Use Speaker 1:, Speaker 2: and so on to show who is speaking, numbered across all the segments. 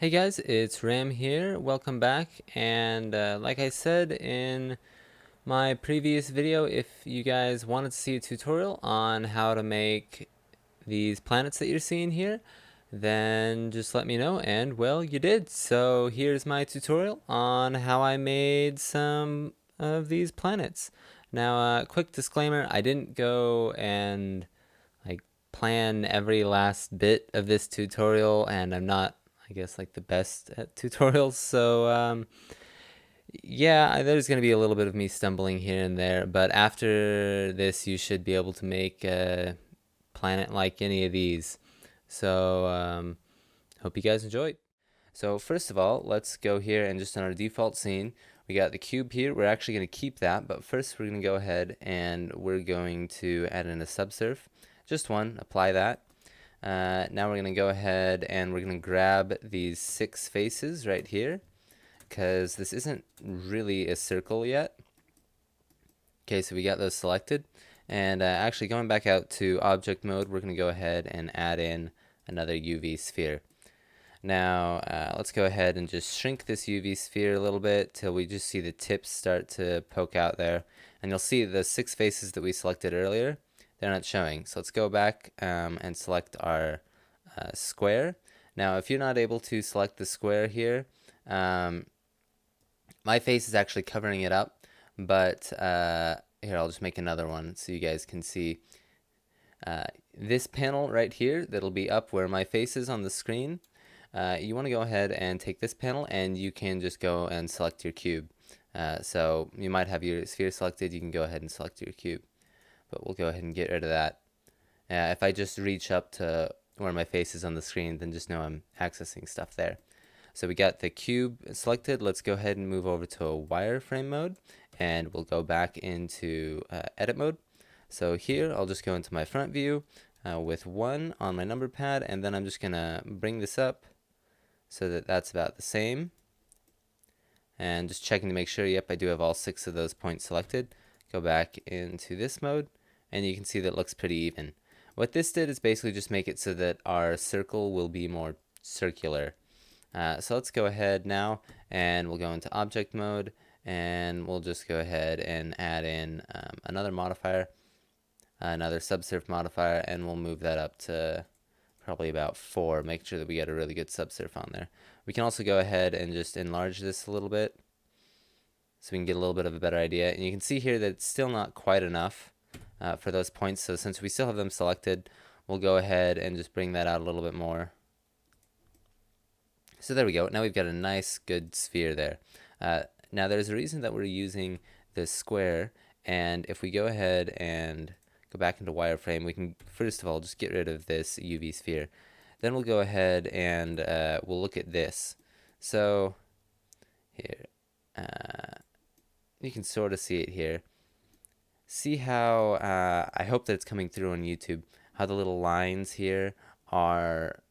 Speaker 1: Hey guys, it's Ram here. Welcome back. And like I said in my previous video, if you guys wanted to see a tutorial on how to make these planets that you're seeing here, then just let me know, and well, you did. So here's my tutorial on how I made some of these planets. Now, quick disclaimer, I didn't go and like plan every last bit of this tutorial, and I'm not, I guess, like the best at tutorials. So yeah, there's going to be a little bit of me stumbling here and there, but after this you should be able to make a planet like any of these. So hope you guys enjoyed. So first of all, let's go here and just on our default scene, we got the cube here. We're actually going to keep that, but first we're going to go ahead and we're going to add in a subsurf. Just one, apply that. Now we're going to go ahead and we're going to grab these 6 faces right here, because this isn't really a circle yet. Okay, so we got those selected. And actually going back out to object mode, we're going to go ahead and add in another UV sphere. Now, let's go ahead and just shrink this UV sphere a little bit till we just see the tips start to poke out there. And you'll see the 6 faces that we selected earlier, they're not showing. So let's go back and select our square. Now, if you're not able to select the square here, my face is actually covering it up, but here, I'll just make another one so you guys can see. This panel right here that'll be up where my face is on the screen, you want to go ahead and take this panel and you can just go and select your cube. So you might have your sphere selected, you can go ahead and select your cube. But we'll go ahead and get rid of that. If I just reach up to where my face is on the screen, then just know I'm accessing stuff there. So we got the cube selected. Let's go ahead and move over to a wireframe mode, and we'll go back into edit mode. So here I'll just go into my front view with 1 on my number pad, and then I'm just gonna bring this up so that that's about the same, and just checking to make sure, yep, I do have all 6 of those points selected. Go back into this mode, and you can see that it looks pretty even. What this did is basically just make it so that our circle will be more circular. So let's go ahead now and we'll go into object mode, and we'll just go ahead and add in another modifier, another subsurf modifier, and we'll move that up to probably about 4. Make sure that we get a really good subsurf on there. We can also go ahead and just enlarge this a little bit so we can get a little bit of a better idea. And you can see here that it's still not quite enough for those points. So since we still have them selected, we'll go ahead and just bring that out a little bit more. So there we go. Now we've got a nice, good sphere there. Now there's a reason that we're using this square, and if we go ahead and go back into wireframe, we can first of all just get rid of this UV sphere. Then we'll go ahead and we'll look at this. So here, you can sort of see it here. See how, I hope that it's coming through on YouTube, how the little lines here are,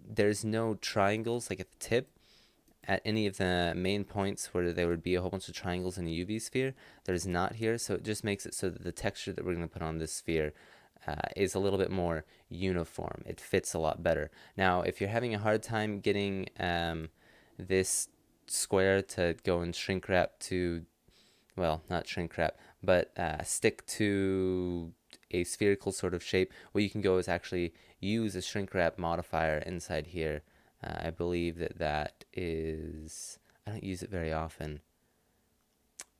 Speaker 1: there's no triangles like at the tip at any of the main points where there would be a whole bunch of triangles in a UV sphere. There's not here, so it just makes it so that the texture that we're going to put on this sphere is a little bit more uniform. It fits a lot better. Now, if you're having a hard time getting this square to go and shrink wrap to, well, not shrink wrap, but stick to a spherical sort of shape, what you can go is actually use a shrink wrap modifier inside here. I believe that is, I don't use it very often.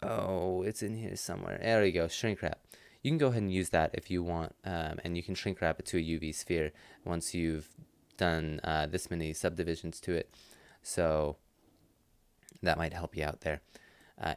Speaker 1: Oh, it's in here somewhere. There we go, shrink wrap. You can go ahead and use that if you want, and you can shrink wrap it to a UV sphere once you've done this many subdivisions to it. So that might help you out there.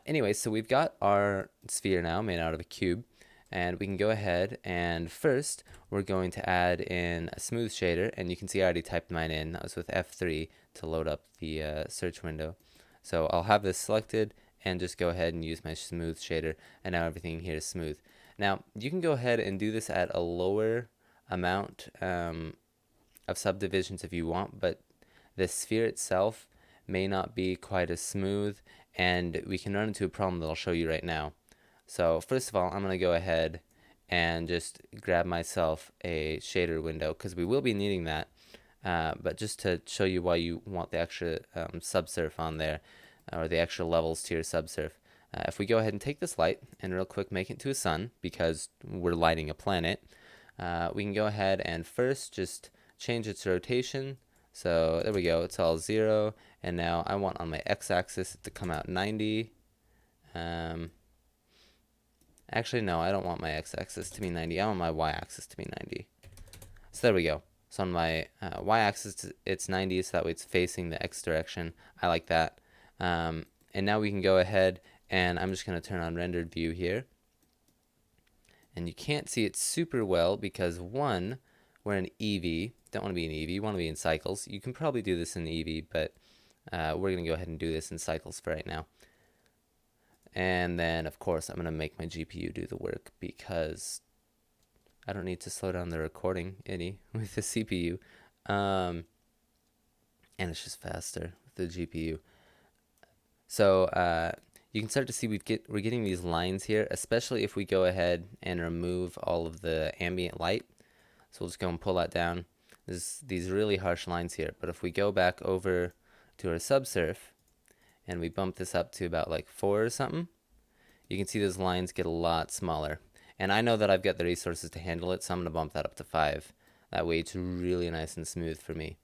Speaker 1: Anyway, so we've got our sphere now made out of a cube, and we can go ahead and first we're going to add in a smooth shader, and you can see I already typed mine in. That was with F3 to load up the search window. So I'll have this selected and just go ahead and use my smooth shader, and now everything here is smooth. Now you can go ahead and do this at a lower amount of subdivisions if you want, but the sphere itself may not be quite as smooth, and we can run into a problem that I'll show you right now. So first of all, I'm going to go ahead and just grab myself a shader window, because we will be needing that but just to show you why you want the extra subsurf on there, or the extra levels to your subsurf. If we go ahead and take this light and real quick make it to a sun, because we're lighting a planet, we can go ahead and first just change its rotation. So there we go, it's all 0, and now I want on my x-axis to come out 90. Actually, no, I don't want my x-axis to be 90. I want my y-axis to be 90. So there we go. So on my y-axis, it's 90, so that way it's facing the x direction. I like that. And now we can go ahead, and I'm just going to turn on rendered view here. And you can't see it super well because, one, we're in Eevee. Don't want to be in Eevee. You want to be in cycles. You can probably do this in Eevee, but we're going to go ahead and do this in cycles for right now. And then, of course, I'm going to make my GPU do the work because I don't need to slow down the recording any with the CPU. And it's just faster with the GPU. So you can start to see we're getting these lines here, especially if we go ahead and remove all of the ambient light. So we'll just go and pull that down. There's these really harsh lines here. But if we go back over to our subsurf and we bump this up to about like 4 or something, you can see those lines get a lot smaller. And I know that I've got the resources to handle it, so I'm going to bump that up to 5. That way it's really nice and smooth for me.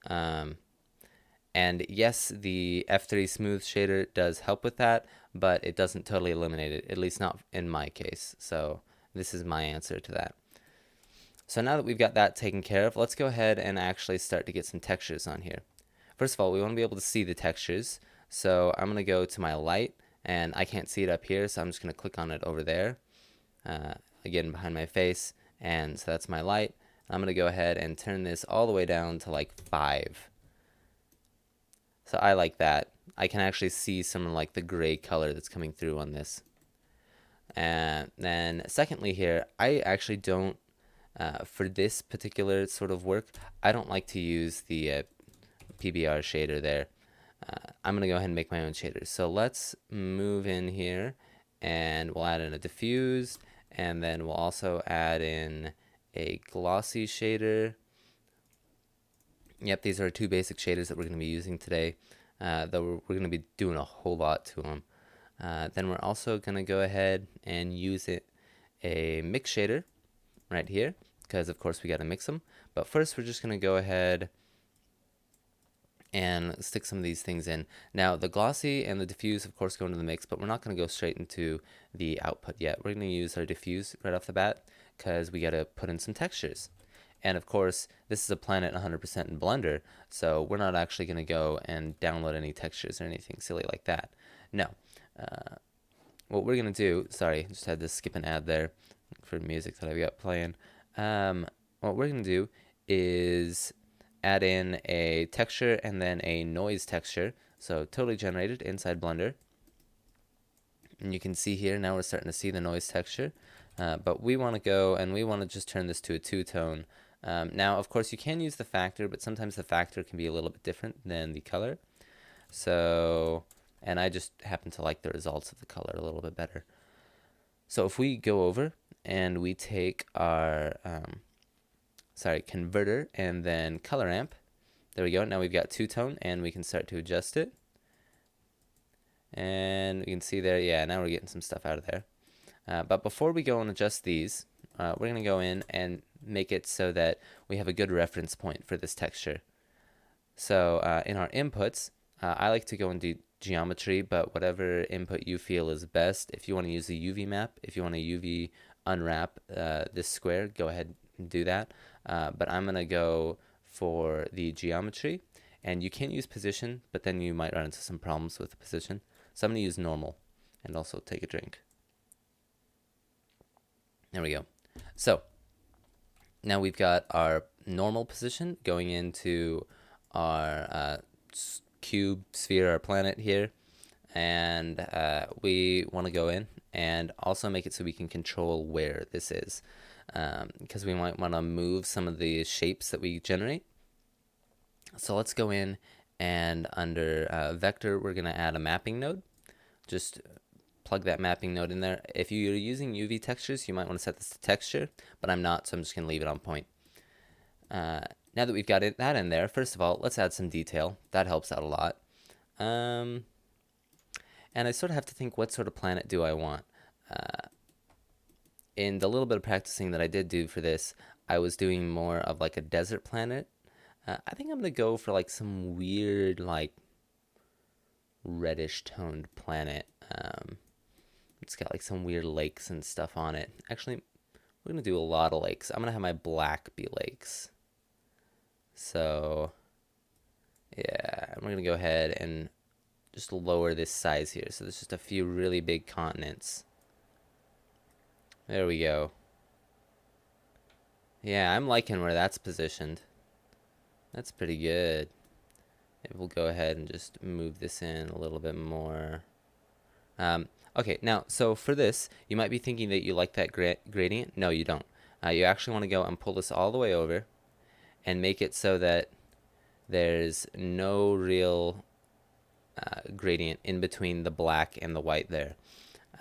Speaker 1: And yes, the F3 smooth shader does help with that, but it doesn't totally eliminate it, at least not in my case. So this is my answer to that. So now that we've got that taken care of, let's go ahead and actually start to get some textures on here. First of all, we want to be able to see the textures. So I'm going to go to my light, and I can't see it up here, so I'm just going to click on it over there. Again, behind my face, and so that's my light. I'm going to go ahead and turn this all the way down to like 5. So I like that. I can actually see some of like the gray color that's coming through on this. And then secondly here, I actually don't, for this particular sort of work, I don't like to use the PBR shader there. I'm going to go ahead and make my own shaders. So let's move in here, and we'll add in a diffuse, and then we'll also add in a glossy shader. Yep, these are 2 basic shaders that we're going to be using today, though we're going to be doing a whole lot to them. Then we're also going to go ahead and use a mix shader right here, because of course we got to mix them. But first we're just going to go ahead and stick some of these things in. Now the glossy and the diffuse of course go into the mix, but we're not going to go straight into the output yet. We're going to use our diffuse right off the bat because we got to put in some textures. And of course, this is a planet 100% in Blender, so we're not actually going to go and download any textures or anything silly like that. No. What we're going to do, sorry, just had to skip an ad there for music that I've got playing. What we're going to do is add in a texture and then a noise texture, so totally generated inside Blender. And you can see here, now we're starting to see the noise texture. But we want to go and we want to just turn this to a 2-tone. Now, of course, you can use the factor, but sometimes the factor can be a little bit different than the color. So, and I just happen to like the results of the color a little bit better. So if we go over and we take our, converter and then color amp, there we go. Now we've got 2-tone and we can start to adjust it. And we can see there, yeah, now we're getting some stuff out of there. But before we go and adjust these, we're going to go in and make it so that we have a good reference point for this texture. So in our inputs, I like to go and do geometry, but whatever input you feel is best. If you want to use a UV map, if you want to UV unwrap this square, go ahead and do that. But I'm going to go for the geometry. And you can use position, but then you might run into some problems with the position. So I'm going to use normal and also take a drink. There we go. So now we've got our normal position going into our cube, sphere, our planet here. And we want to go in and also make it so we can control where this is. Because we might want to move some of the shapes that we generate. So let's go in and under vector, we're going to add a mapping node. Just plug that mapping node in there. If you're using UV textures, you might want to set this to texture, but I'm not, so I'm just going to leave it on point. Now that we've got that in there, first of all, let's add some detail. That helps out a lot. And I sort of have to think, what sort of planet do I want? In the little bit of practicing that I did do for this, I was doing more of like a desert planet. I think I'm gonna go for like some weird, like reddish toned planet. It's got like some weird lakes and stuff on it. Actually, we're gonna do a lot of lakes. I'm gonna have my black be lakes. So yeah, we're gonna go ahead and just lower this size here. So there's just a few really big continents. There we go. Yeah, I'm liking where that's positioned. That's pretty good. Maybe we'll go ahead and just move this in a little bit more. Okay, now, so for this, you might be thinking that you like that gradient. No, you don't. You actually want to go and pull this all the way over and make it so that there's no real gradient in between the black and the white there.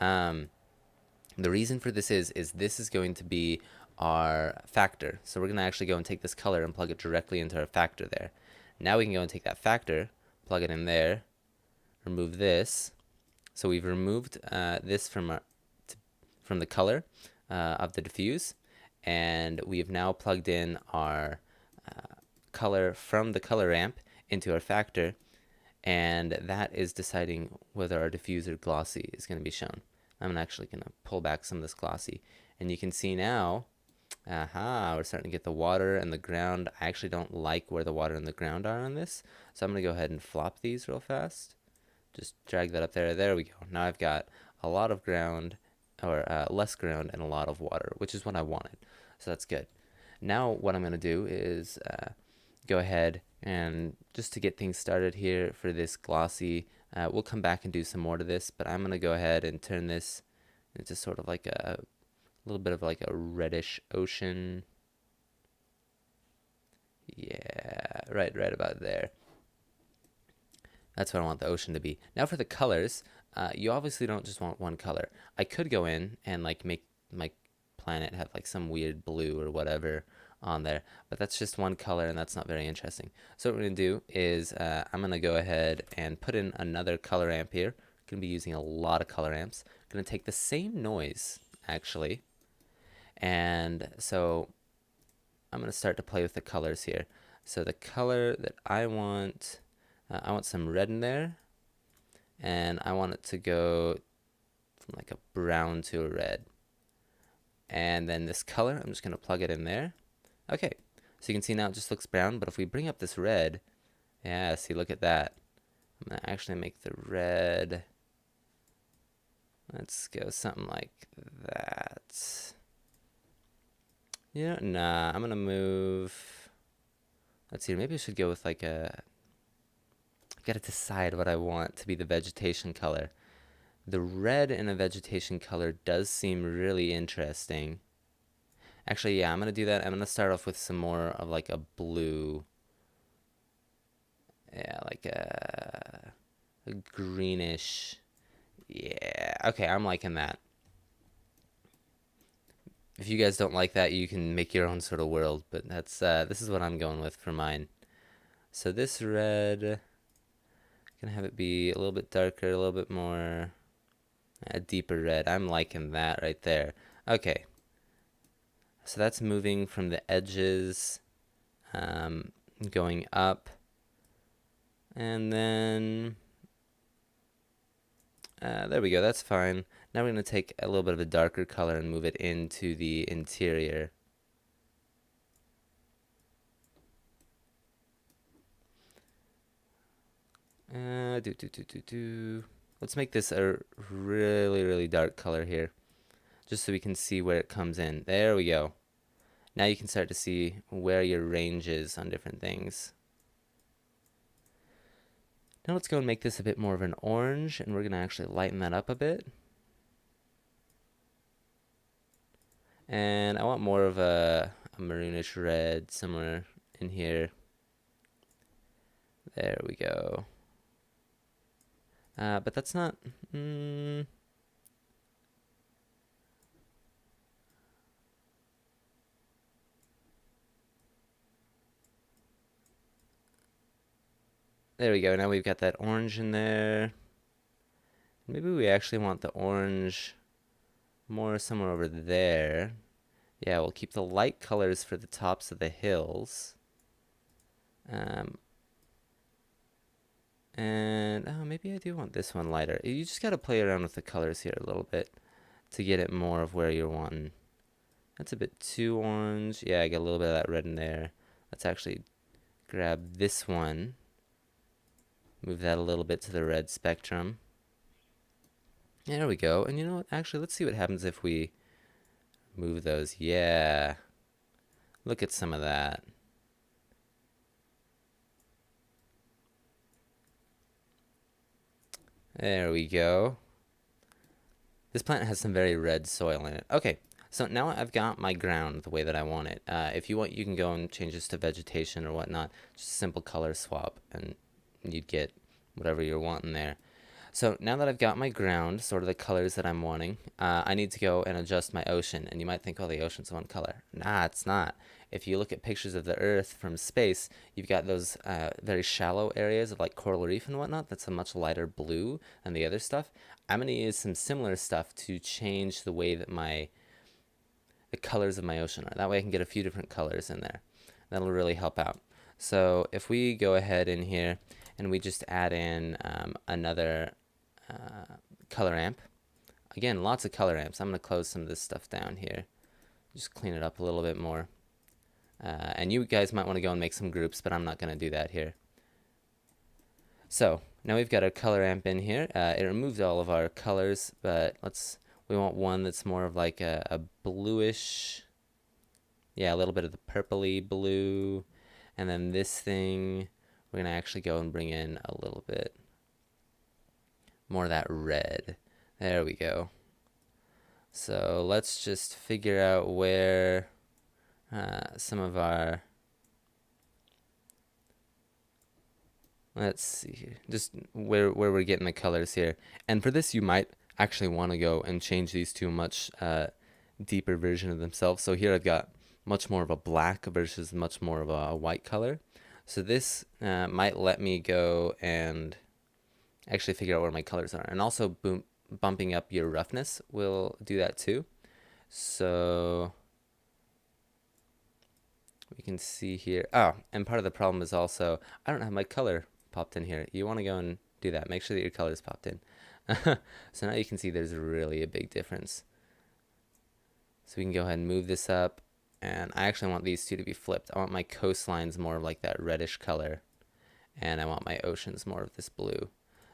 Speaker 1: The reason for this is this is going to be our factor. So we're going to actually go and take this color and plug it directly into our factor there. Now we can go and take that factor, plug it in there, remove this. So we've removed this from the color of the diffuse, and we have now plugged in our color from the color ramp into our factor, and that is deciding whether our diffuse or glossy is going to be shown. I'm actually going to pull back some of this glossy, and you can see now, we're starting to get the water and the ground. I actually don't like where the water and the ground are on this, so I'm going to go ahead and flop these real fast. Just drag that up there. There we go. Now I've got a lot of ground, or less ground and a lot of water, which is what I wanted. So that's good. Now what I'm going to do is go ahead and just to get things started here for this glossy, we'll come back and do some more to this, but I'm going to go ahead and turn this into sort of like a little bit of like a reddish ocean. Yeah, right about there. That's what I want the ocean to be. Now for the colors, you obviously don't just want one color. I could go in and like make my planet have like some weird blue or whatever on there, but that's just one color and that's not very interesting. So what we're gonna do is I'm gonna go ahead and put in another color amp here. Gonna be using a lot of color amps. Gonna take the same noise actually, and so I'm gonna start to play with the colors here. So the color that I want some red in there, and I want it to go from like a brown to a red. And then this color, I'm just going to plug it in there. Okay, so you can see now it just looks brown, but if we bring up this red, yeah, see, look at that. I'm going to actually make the red, let's go something like that. Yeah, nah, I'm going to move, let's see, maybe I should go with like a, gotta decide what I want to be the vegetation color. The red in a vegetation color does seem really interesting. Actually, yeah, I'm gonna do that. I'm gonna start off with some more of like a blue. Yeah, like a greenish. Yeah, okay, I'm liking that. If you guys don't like that, you can make your own sort of world, but that's this is what I'm going with for mine. So this red, gonna have it be a little bit darker, a little bit more a deeper red. I'm liking that right there. Okay, so that's moving from the edges, going up, and then there we go. That's fine. Now we're gonna take a little bit of a darker color and move it into the interior. Let's make this a really dark color here, just so we can see where it comes in. There we go. Now you can start to see where your range is on different things. Now let's go and make this a bit more of an orange, and we're going to actually lighten that up a bit. And I want more of a maroonish red somewhere in here. There we go. But that's not... There we go. Now we've got that orange in there. Maybe we actually want the orange more somewhere over there. Yeah, we'll keep the light colors for the tops of the hills. And oh, maybe I do want this one lighter. You just got to play around with the colors here a little bit to get it more of where you're wanting. That's a bit too orange. Yeah, I got a little bit of that red in there. Let's actually grab this one. Move that a little bit to the red spectrum. There we go. And you know what? Actually, let's see what happens if we move those. Yeah. Look at some of that. There we go. This plant has some very red soil in it. Okay, so now I've got my ground the way that I want it. If you want, you can go and change this to vegetation or whatnot. Just a simple color swap, and you'd get whatever you're wanting there. So now that I've got my ground, sort of the colors that I'm wanting, I need to go and adjust my ocean. And you might think, oh, the ocean's one color. Nah, it's not. If you look at pictures of the Earth from space, you've got those very shallow areas of like coral reef and whatnot. That's a much lighter blue than the other stuff. I'm going to use some similar stuff to change the way that the colors of my ocean are. That way I can get a few different colors in there. That'll really help out. So if we go ahead in here and we just add in another color amp. Again, lots of color amps. I'm going to close some of this stuff down here. Just clean it up a little bit more. And you guys might want to go and make some groups, but I'm not going to do that here. So now we've got our color amp in here. It removed all of our colors, but we want one that's more of like a bluish, yeah, a little bit of the purpley blue. And then this thing, we're going to actually go and bring in a little bit more of that red. There we go. So let's just figure out where some of our, let's see here, just where we're getting the colors here. And for this, you might actually want to go and change these to a much deeper version of themselves. So here I've got much more of a black versus much more of a white color. So this might let me go and actually figure out where my colors are. And also bumping up your roughness will do that too. So we can see here. Oh, and part of the problem is also I don't have my color popped in here. You want to go and do that. Make sure that your color is popped in. So now you can see there's really a big difference. So we can go ahead and move this up. And I actually want these two to be flipped. I want my coastlines more of like that reddish color. And I want my oceans more of this blue.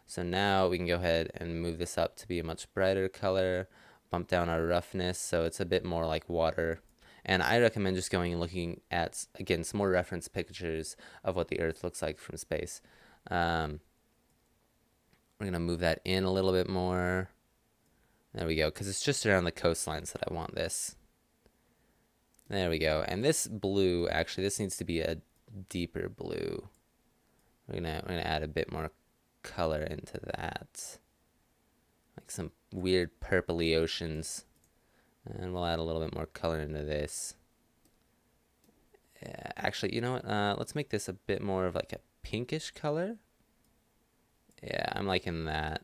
Speaker 1: So now we can go ahead and move this up to be a much brighter color. Bump down our roughness so it's a bit more like water. And I recommend just going and looking at, again, some more reference pictures of what the Earth looks like from space. We're going to move that in a little bit more. There we go, because it's just around the coastlines that I want this. There we go. And this blue, actually, this needs to be a deeper blue. We're gonna add a bit more color into that. Like some weird purpley oceans. And we'll add a little bit more color into this. Yeah, actually, you know what? Let's make this a bit more of like a pinkish color. Yeah, I'm liking that.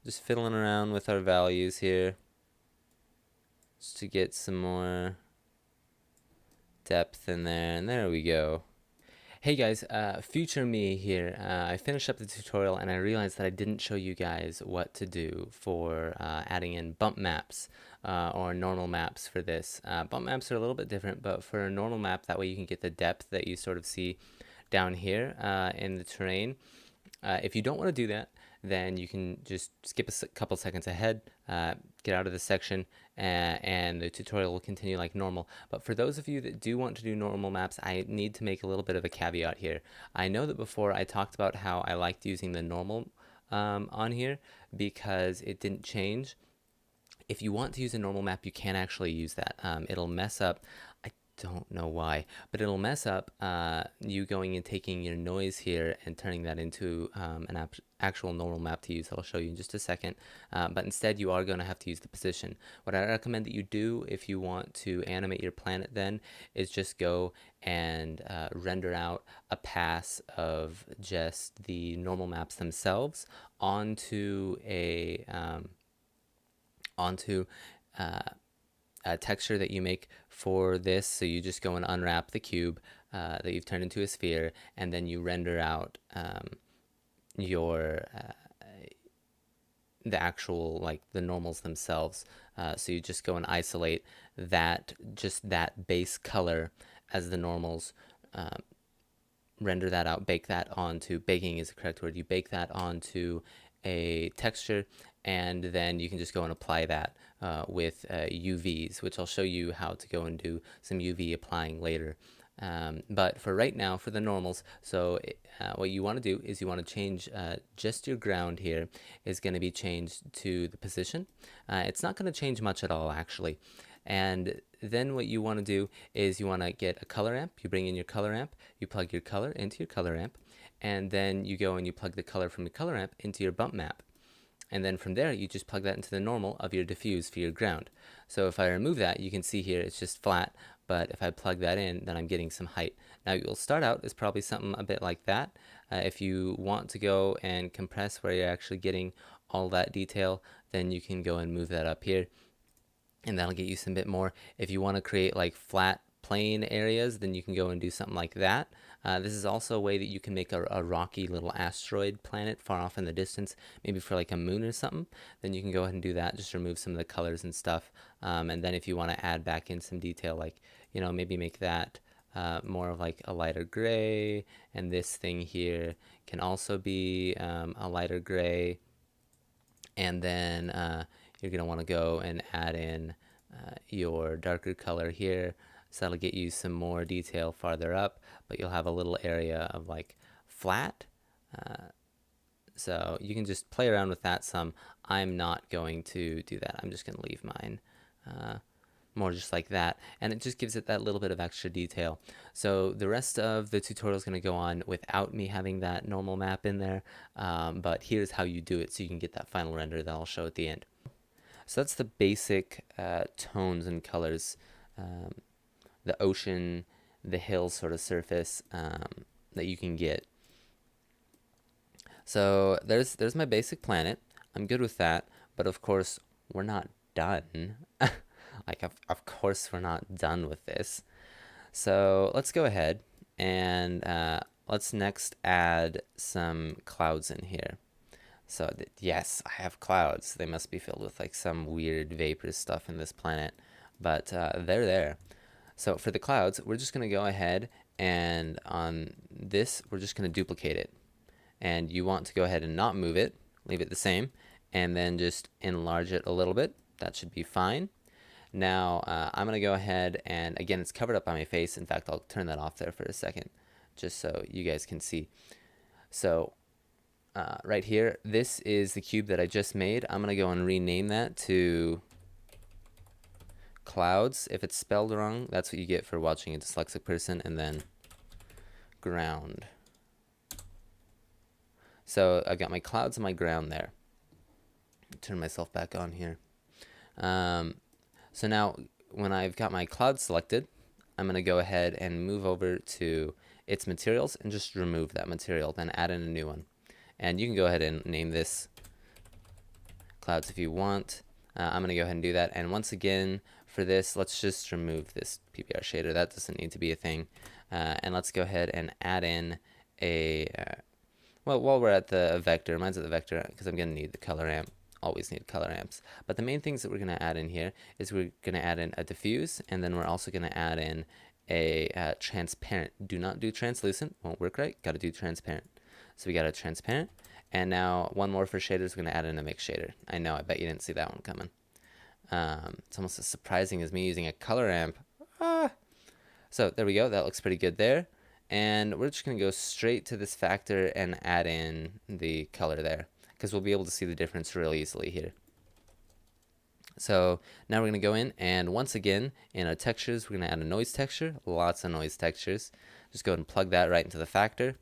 Speaker 1: Just fiddling around with our values here. Just to get some more depth in there. And there we go. Hey guys, future me here. I finished up the tutorial and I realized that I didn't show you guys what to do for adding in bump maps or normal maps for this. Bump maps are a little bit different, but for a normal map, that way you can get the depth that you sort of see down here in the terrain. If you don't want to do that, then you can just skip a couple seconds ahead, get out of this section, and the tutorial will continue like normal. But for those of you that do want to do normal maps, I need to make a little bit of a caveat here. I know that before I talked about how I liked using the normal on here because it didn't change. If you want to use a normal map, you can actually use that. It'll mess up. I don't know why, but it'll mess up you going and taking your noise here and turning that into an actual normal map to use that I'll show you in just a second. But instead, you are going to have to use the position. What I recommend that you do if you want to animate your planet then is just go and render out a pass of just the normal maps themselves onto onto uh, a texture that you make for this. So you just go and unwrap the cube that you've turned into a sphere, and then you render out your the actual, like, the normals themselves. So you just go and isolate that, just that base color as the normals, render that out, bake that onto, baking is the correct word, you bake that onto a texture, and then you can just go and apply that with UVs, which I'll show you how to go and do some UV applying later. But for right now, for the normals, so what you want to do is you want to change just your ground here is going to be changed to the position. It's not going to change much at all, actually. And then what you want to do is you want to get a color amp. You bring in your color amp, you plug your color into your color amp, and then you go and you plug the color from the color amp into your bump map. And then from there, you just plug that into the normal of your diffuse for your ground. So if I remove that, you can see here it's just flat, but if I plug that in, then I'm getting some height. Now you'll start out as probably something a bit like that. If you want to go and compress where you're actually getting all that detail, then you can go and move that up here, and that'll get you some bit more. If you want to create like flat plain areas, then you can go and do something like that. This is also a way that you can make a rocky little asteroid planet far off in the distance, maybe for like a moon or something. Then you can go ahead and do that, just remove some of the colors and stuff. And then if you want to add back in some detail, like, you know, maybe make that more of like a lighter gray, and this thing here can also be a lighter gray. And then you're going to want to go and add in your darker color here, so that'll get you some more detail farther up, but you'll have a little area of like flat. So you can just play around with that some. I'm not going to do that. I'm just going to leave mine more just like that, and it just gives it that little bit of extra detail. So the rest of the tutorial is going to go on without me having that normal map in there, but here's how you do it so you can get that final render that I'll show at the end. So that's the basic tones and colors, the ocean, the hill sort of surface that you can get. So there's my basic planet. I'm good with that, but of course we're not done. Like, of course we're not done with this. So let's go ahead and let's next add some clouds in here. So yes, I have clouds. They must be filled with like some weird vapor stuff in this planet, but they're there. So for the clouds, we're just going to go ahead and on this, we're just going to duplicate it. And you want to go ahead and not move it, leave it the same, and then just enlarge it a little bit. That should be fine. Now I'm going to go ahead and, again, it's covered up by my face. In fact, I'll turn that off there for a second just so you guys can see. So right here, this is the cube that I just made. I'm going to go and rename that to clouds. If it's spelled wrong, that's what you get for watching a dyslexic person. And then ground. So I've got my clouds and my ground there. Turn myself back on here. So now when I've got my cloud selected, I'm going to go ahead and move over to its materials and just remove that material, then add in a new one. And you can go ahead and name this clouds if you want. I'm going to go ahead and do that. And once again, for this, let's just remove this PBR shader. That doesn't need to be a thing. And let's go ahead and add in a, well, while we're at the vector, mine's at the vector because I'm going to need the color amp. Always need color amps. But the main things that we're going to add in here is we're going to add in a diffuse, and then we're also going to add in a transparent. Do not do translucent, won't work right. Got to do transparent. So we got a transparent, and now one more for shaders. We're going to add in a mix shader. I know, I bet you didn't see that one coming. It's almost as surprising as me using a color amp. So there we go. That looks pretty good there. And we're just going to go straight to this factor and add in the color there, because we'll be able to see the difference real easily here. So now we're going to go in, and once again in our textures we're going to add a noise texture. Lots of noise textures. Just go ahead and plug that right into the factor,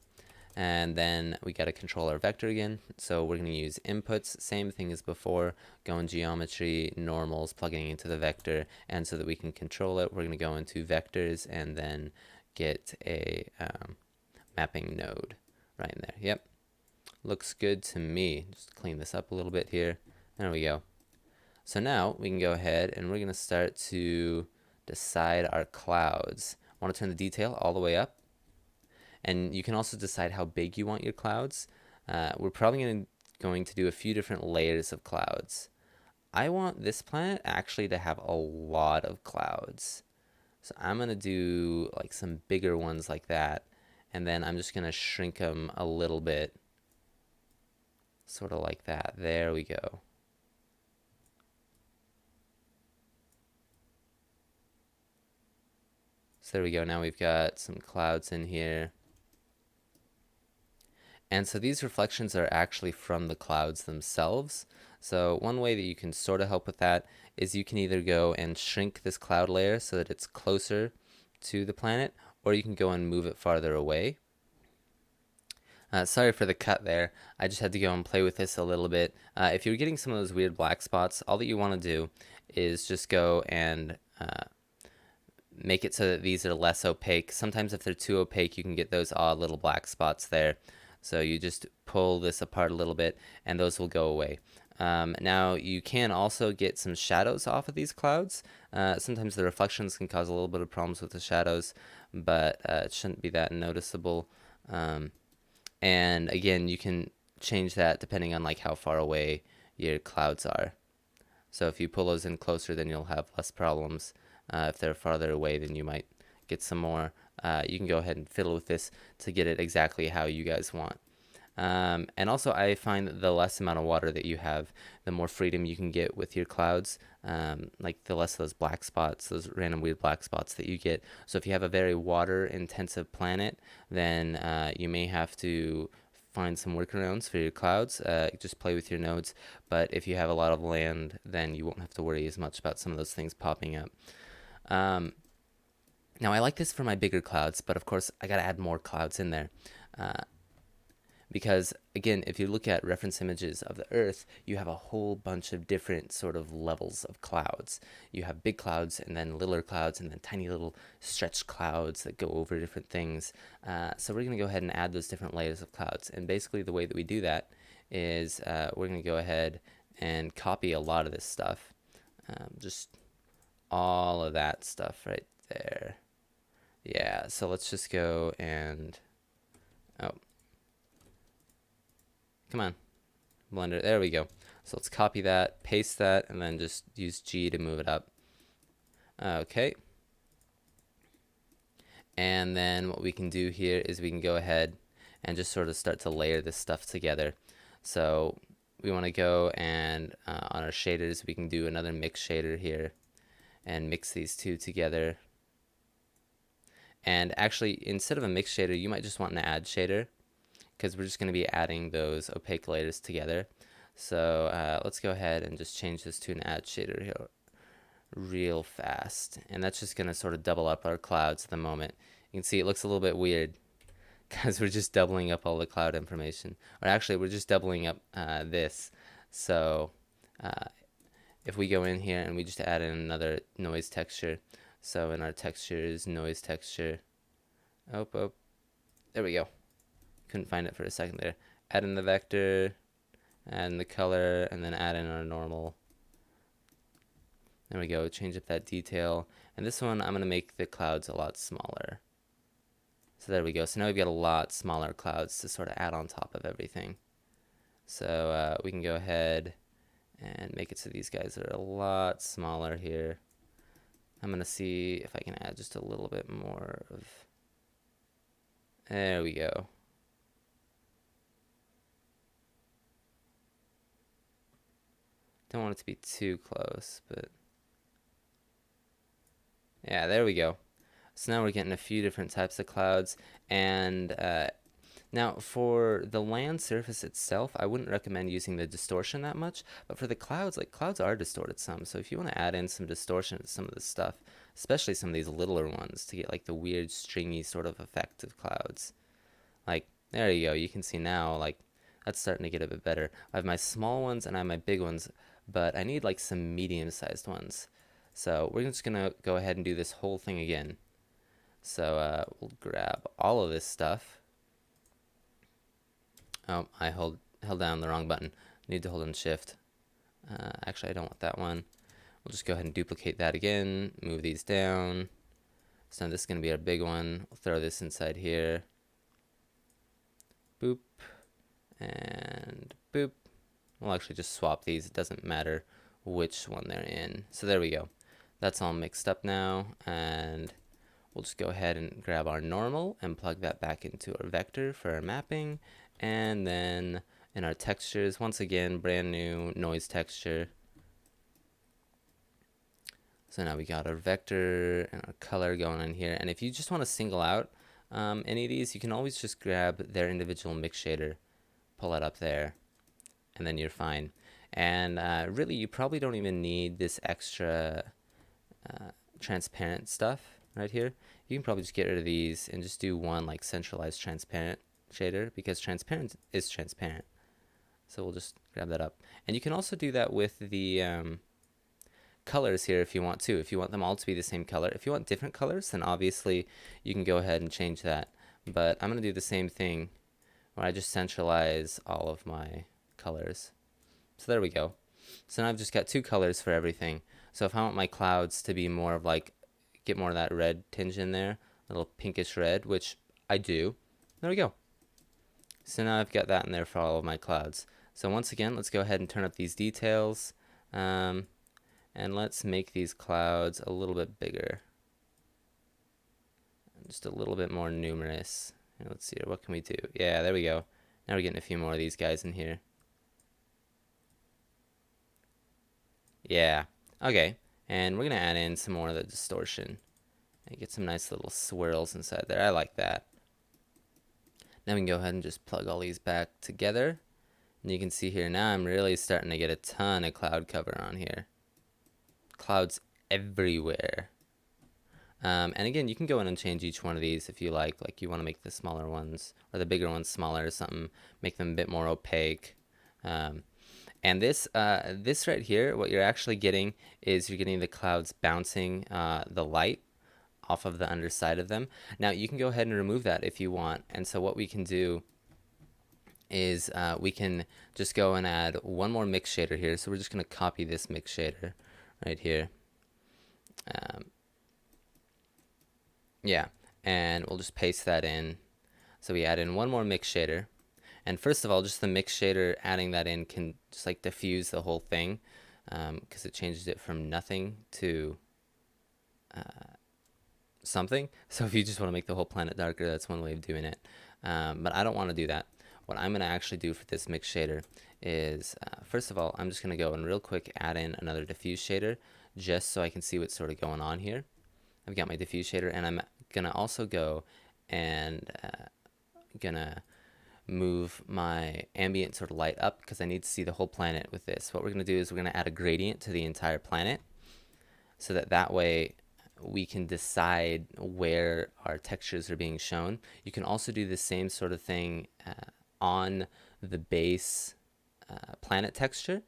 Speaker 1: and then we got to control our vector again. So we're going to use inputs, same thing as before. Go in geometry, normals, plugging into the vector, and so that we can control it, we're going to go into vectors and then get a mapping node right in there. Yep, looks good to me. Just clean this up a little bit here. There we go. So now we can go ahead and we're going to start to decide our clouds. I want to turn the detail all the way up. And you can also decide how big you want your clouds. We're probably going to do a few different layers of clouds. I want this planet actually to have a lot of clouds. So I'm going to do like some bigger ones like that. And then I'm just going to shrink them a little bit. Sort of like that. There we go. So there we go. Now we've got some clouds in here. And so these reflections are actually from the clouds themselves. So one way that you can sort of help with that is you can either go and shrink this cloud layer so that it's closer to the planet, or you can go and move it farther away. Sorry for the cut there. I just had to go and play with this a little bit. If you're getting some of those weird black spots, all that you want to do is just go and make it so that these are less opaque. Sometimes if they're too opaque, you can get those odd little black spots there. So you just pull this apart a little bit and those will go away. Now you can also get some shadows off of these clouds. Sometimes the reflections can cause a little bit of problems with the shadows, but it shouldn't be that noticeable. And again, you can change that depending on like how far away your clouds are. So if you pull those in closer, then you'll have less problems. If they're farther away, then you might get some more. You can go ahead and fiddle with this to get it exactly how you guys want. And also, I find that the less amount of water that you have, the more freedom you can get with your clouds. Like the less of those black spots, those random weird black spots that you get. So if you have a very water-intensive planet, then you may have to find some workarounds for your clouds. Just play with your nodes. But if you have a lot of land, then you won't have to worry as much about some of those things popping up. Now I like this for my bigger clouds, but of course I gotta add more clouds in there. Because again, if you look at reference images of the Earth, you have a whole bunch of different sort of levels of clouds. You have big clouds and then littler clouds and then tiny little stretched clouds that go over different things. So we're going to go ahead and add those different layers of clouds. And basically the way that we do that is we're going to go ahead and copy a lot of this stuff. Just all of that stuff right there. Yeah, so let's just go and... Oh. Come on, Blender, there we go. So let's copy that, paste that, and then just use G to move it up. Okay. And then what we can do here is we can go ahead and just sort of start to layer this stuff together. So we want to go and on our shaders, we can do another mix shader here and mix these two together. And actually, instead of a mix shader, you might just want an add shader, because we're just going to be adding those opaque layers together. So let's go ahead and just change this to an add shader here real fast. And that's just going to sort of double up our clouds at the moment. You can see it looks a little bit weird because we're just doubling up all the cloud information. Or actually, we're just doubling up this. So if we go in here and we just add in another noise texture. So in our textures, noise texture. Oh, there we go. Couldn't find it for a second there. Add in the vector, add in the color, and then add in our normal. There we go. Change up that detail. And this one, I'm going to make the clouds a lot smaller. So there we go. So now we've got a lot smaller clouds to sort of add on top of everything. So we can go ahead and make it so these guys are a lot smaller here. I'm going to see if I can add just a little bit more of... There we go. Don't want it to be too close, but yeah, there we go. So now we're getting a few different types of clouds, and Now, for the land surface itself, I wouldn't recommend using the distortion that much, but for the clouds, like clouds are distorted some, so if you want to add in some distortion to some of this stuff, especially some of these littler ones to get like the weird stringy sort of effect of clouds. Like, there you go, you can see now, like, that's starting to get a bit better. I have my small ones and I have my big ones, but I need like some medium-sized ones. So we're just gonna go ahead and do this whole thing again. So we'll grab all of this stuff. Oh, I held down the wrong button. Need to hold in shift. Actually, I don't want that one. We'll just go ahead and duplicate that again. Move these down. So now this is going to be our big one. We'll throw this inside here. Boop. And boop. We'll actually just swap these. It doesn't matter which one they're in. So there we go. That's all mixed up now. And we'll just go ahead and grab our normal and plug that back into our vector for our mapping. And then in our textures, once again, brand new noise texture. So now we got our vector and our color going in here. And if you just want to single out any of these, you can always just grab their individual mix shader, pull it up there, and then you're fine. And really, you probably don't even need this extra transparent stuff right here. You can probably just get rid of these and just do one like centralized transparent shader, because transparent is transparent. So we'll just grab that up. And you can also do that with the colors here if you want to. If you want them all to be the same color. If you want different colors, then obviously you can go ahead and change that. But I'm going to do the same thing where I just centralize all of my colors. So there we go. So now I've just got two colors for everything. So if I want my clouds to be more of like, get more of that red tinge in there, a little pinkish red, which I do, there we go. So now I've got that in there for all of my clouds. So once again, let's go ahead and turn up these details. And let's make these clouds a little bit bigger. Just a little bit more numerous. Let's see here, what can we do? Yeah, there we go. Now we're getting a few more of these guys in here. Yeah, okay. And we're gonna add in some more of the distortion and get some nice little swirls inside there. I like that. Now we can go ahead and just plug all these back together. And you can see here now I'm really starting to get a ton of cloud cover on here. Clouds everywhere. And again, you can go in and change each one of these if you like. Like you want to make the smaller ones or the bigger ones smaller or something. Make them a bit more opaque. And this right here, what you're actually getting is you're getting the clouds bouncing the light off of the underside of them. Now you can go ahead and remove that if you want. And so what we can do is we can just go and add one more mix shader here. So we're just going to copy this mix shader right here. Yeah, and we'll just paste that in. So we add in one more mix shader. And first of all, just the mix shader, adding that in can just like diffuse the whole thing, because it changes it from nothing to something. So if you just want to make the whole planet darker, that's one way of doing it. But I don't want to do that. What I'm going to actually do for this mix shader is, first of all, I'm just going to go and real quick add in another diffuse shader just so I can see what's sort of going on here. I've got my diffuse shader, and I'm going to also go and gonna move my ambient sort of light up because I need to see the whole planet with this. What we're going to do is we're going to add a gradient to the entire planet so that way we can decide where our textures are being shown. You can also do the same sort of thing on the base planet texture.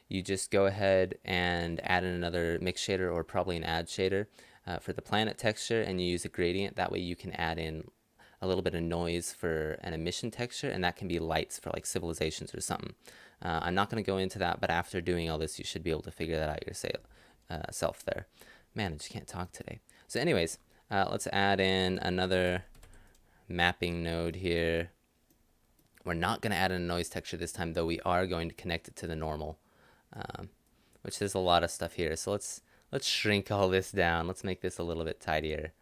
Speaker 1: You just go ahead and add in another mix shader or probably an add shader for the planet texture, and you use a gradient. That way you can add in a little bit of noise for an emission texture, and that can be lights for like civilizations or something. I'm not going to go into that, but after doing all this, you should be able to figure that out yourself there. Man, I just can't talk today. So anyways, let's add in another mapping node here. We're not going to add in a noise texture this time, though we are going to connect it to the normal, which there's a lot of stuff here. So let's shrink all this down. Let's make this a little bit tidier.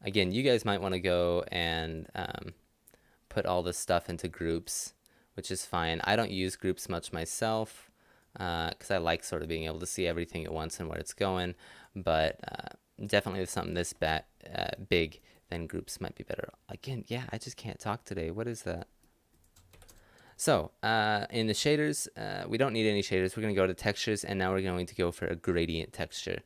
Speaker 1: Again, you guys might want to go and put all this stuff into groups, which is fine. I don't use groups much myself because I like sort of being able to see everything at once and where it's going. But definitely with something this big, then groups might be better. Again, yeah, I just can't talk today. What is that? So in the shaders, we don't need any shaders. We're going to go to textures, and now we're going to go for a gradient texture.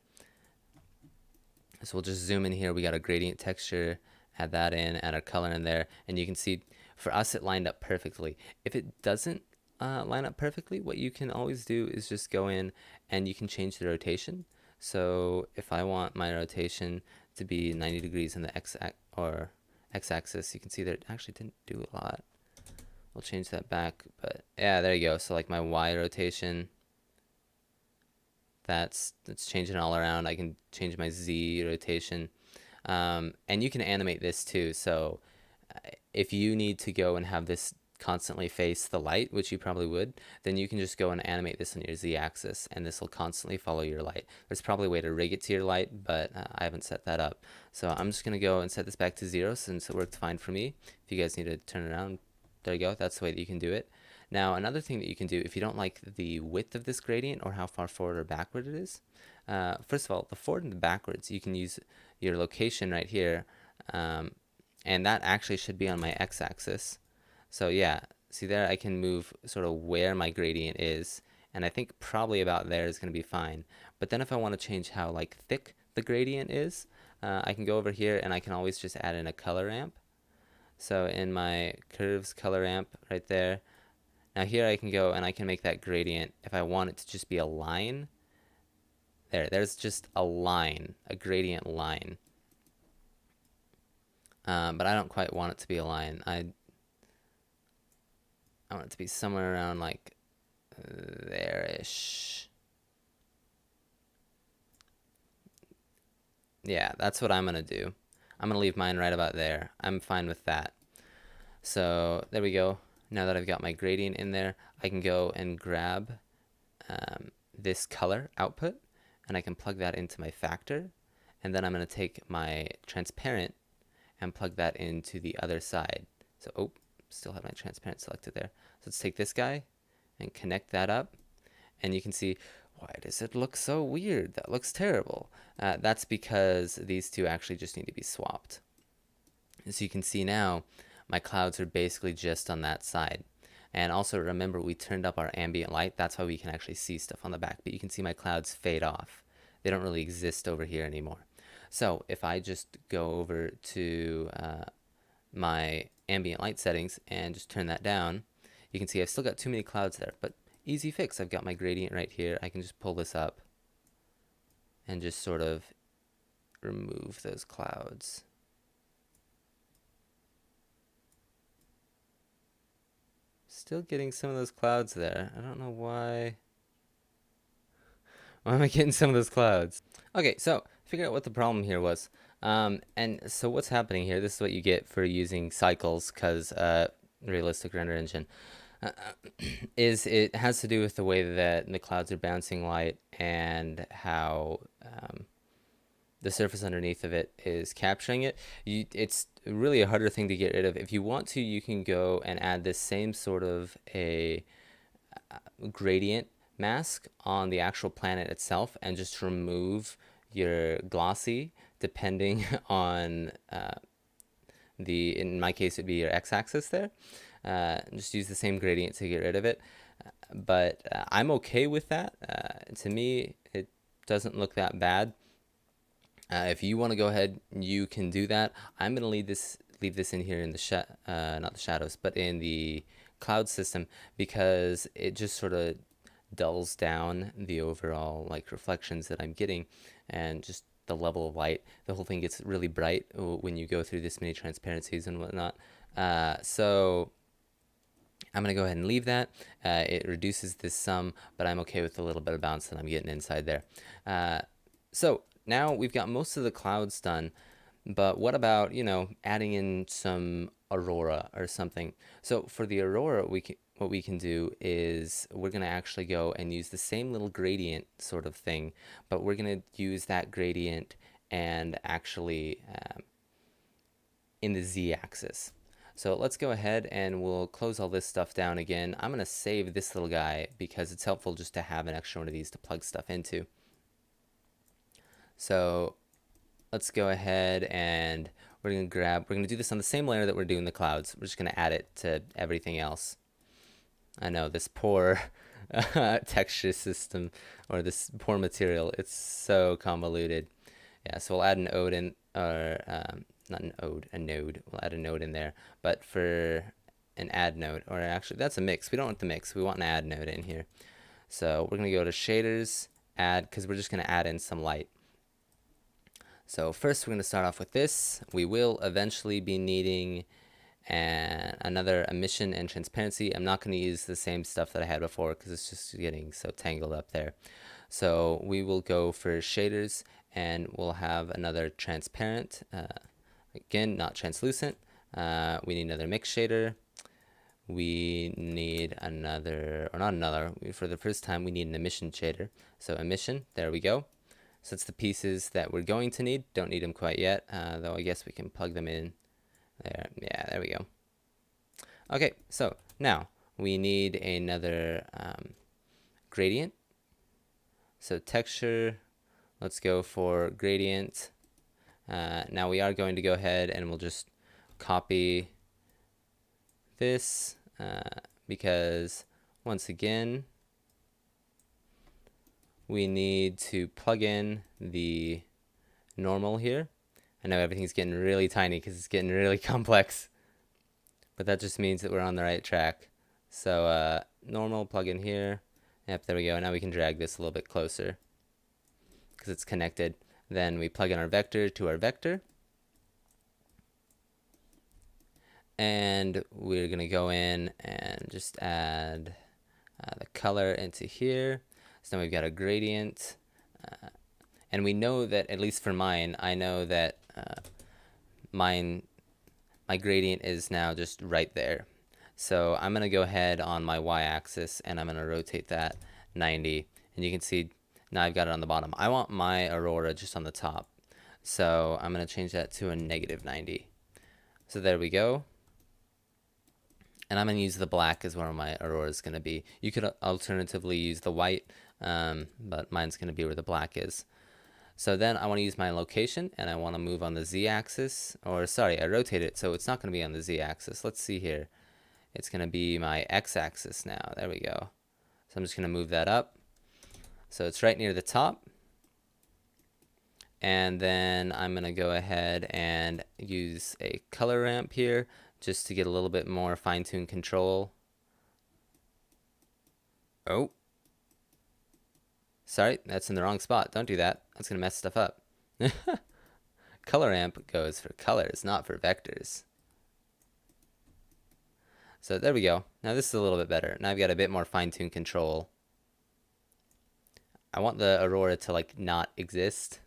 Speaker 1: So we'll just zoom in here. We got a gradient texture, add that in, add our color in there, and you can see for us it lined up perfectly. If it doesn't line up perfectly, what you can always do is just go in and you can change the rotation. So if I want my rotation to be 90 degrees in the x-axis, you can see that it actually didn't do a lot. We'll change that back, but yeah, there you go. So like my y rotation, that's changing all around. I can change my z rotation, and you can animate this too. So if you need to go and have this constantly face the light, which you probably would, then you can just go and animate this on your z-axis, and this will constantly follow your light. There's probably a way to rig it to your light, but I haven't set that up. So I'm just going to go and set this back to 0 since it worked fine for me. If you guys need to turn it around, there you go. That's the way that you can do it. Now, another thing that you can do, if you don't like the width of this gradient or how far forward or backward it is, first of all, the forward and the backwards, you can use your location right here, and that actually should be on my x-axis. So yeah, see there, I can move sort of where my gradient is, and I think probably about there is going to be fine. But then if I want to change how like thick the gradient is, I can go over here and I can always just add in a color ramp. So in my curves color ramp right there, now here I can go and I can make that gradient, if I want it to just be a line, there's just a line, a gradient line. But I don't quite want it to be a line. I want it to be somewhere around like there-ish. Yeah, that's what I'm going to do. I'm going to leave mine right about there. I'm fine with that. So there we go. Now that I've got my gradient in there, I can go and grab this color output, and I can plug that into my factor. And then I'm going to take my transparent and plug that into the other side. So, oh, still have my transparent selected there. So let's take this guy and connect that up. And you can see, why does it look so weird? That looks terrible. That's because these two actually just need to be swapped. So you can see now, my clouds are basically just on that side. And also remember, we turned up our ambient light. That's why we can actually see stuff on the back. But you can see my clouds fade off. They don't really exist over here anymore. So if I just go over to my ambient light settings and just turn that down, you can see I've still got too many clouds there. But easy fix. I've got my gradient right here. I can just pull this up and just sort of remove those clouds. Still getting some of those clouds there. I don't know why. Why am I getting some of those clouds? Okay, so figure out what the problem here was. And so what's happening here, this is what you get for using cycles, because realistic render engine, is it has to do with the way that the clouds are bouncing light and how the surface underneath of it is capturing it. It's really a harder thing to get rid of. If you want to, you can go and add this same sort of a gradient mask on the actual planet itself and just remove your glossy depending on in my case it'd be your x-axis there. Just use the same gradient to get rid of it. But I'm okay with that. To me, it doesn't look that bad. If you want to go ahead, you can do that. I'm going to leave this in here in the not the shadows, but in the cloud system, because it just sort of dulls down the overall like reflections that I'm getting, and just the level of light. The whole thing gets really bright when you go through this many transparencies and whatnot. So I'm going to go ahead and leave that. It reduces this sum, but I'm okay with the little bit of bounce that I'm getting inside there. So now we've got most of the clouds done, but what about, adding in some Aurora or something? So for the Aurora, what we can do is we're going to actually go and use the same little gradient sort of thing, but we're going to use that gradient and actually in the z-axis. So let's go ahead and we'll close all this stuff down again. I'm going to save this little guy because it's helpful just to have an extra one of these to plug stuff into. So let's go ahead and we're going to do this on the same layer that we're doing the clouds. We're just going to add it to everything else. I know, this poor texture system, or this poor material, it's so convoluted. Yeah, so we'll add an ode in, or not an ode, a node. We'll add a node in there. But for an add node, or actually that's a mix. We don't want the mix. We want an add node in here. So we're going to go to shaders, add, because we're just going to add in some light. So first we're going to start off with this. We will eventually be needing another emission and transparency. I'm not going to use the same stuff that I had before because it's just getting so tangled up there. So we will go for shaders, and we'll have another transparent. Again, not translucent. We need another mix shader. We need another, or not another, for the first time we need an emission shader. So emission, there we go. So it's the pieces that we're going to need. Don't need them quite yet, though I guess we can plug them in. There, yeah, there we go. Okay, so now we need another gradient. So texture, let's go for gradient. Now we are going to go ahead and we'll just copy this because once again we need to plug in the normal here. I know everything's getting really tiny because it's getting really complex, but that just means that we're on the right track. So normal, plug in here. Yep, there we go. Now we can drag this a little bit closer because it's connected. Then we plug in our vector to our vector. And we're going to go in and just add the color into here. So now we've got a gradient. And we know that, at least for mine, I know that my gradient is now just right there. So I'm going to go ahead on my y-axis and I'm going to rotate that 90. And you can see now I've got it on the bottom. I want my Aurora just on the top. So I'm going to change that to a -90. So there we go. And I'm going to use the black as where my Aurora is going to be. You could alternatively use the white, but mine's going to be where the black is. So then I want to use my location, and I want to move on the z-axis, or sorry, I rotate it, so it's not going to be on the z-axis. Let's see here. It's going to be my x-axis now. There we go. So I'm just going to move that up. So it's right near the top. And then I'm going to go ahead and use a color ramp here just to get a little bit more fine-tuned control. Oh. Sorry, that's in the wrong spot. Don't do that. That's going to mess stuff up. Color ramp goes for colors, not for vectors. So there we go. Now this is a little bit better. Now I've got a bit more fine-tuned control. I want the Aurora to like not exist,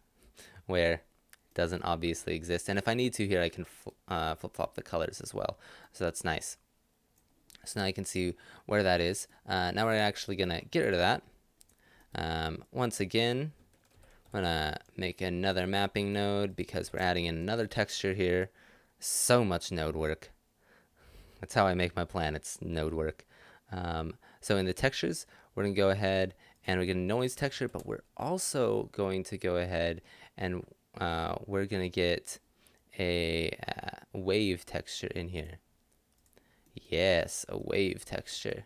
Speaker 1: where it doesn't obviously exist. And if I need to here, I can flip-flop the colors as well. So that's nice. So now you can see where that is. Now we're actually going to get rid of that. Once again, I'm going to make another mapping node because we're adding in another texture here. So much node work. That's how I make my plan. It's node work. So in the textures, we're going to go ahead and we're going to noise texture, but we're also going to go ahead and we're going to get a wave texture in here. Yes, a wave texture.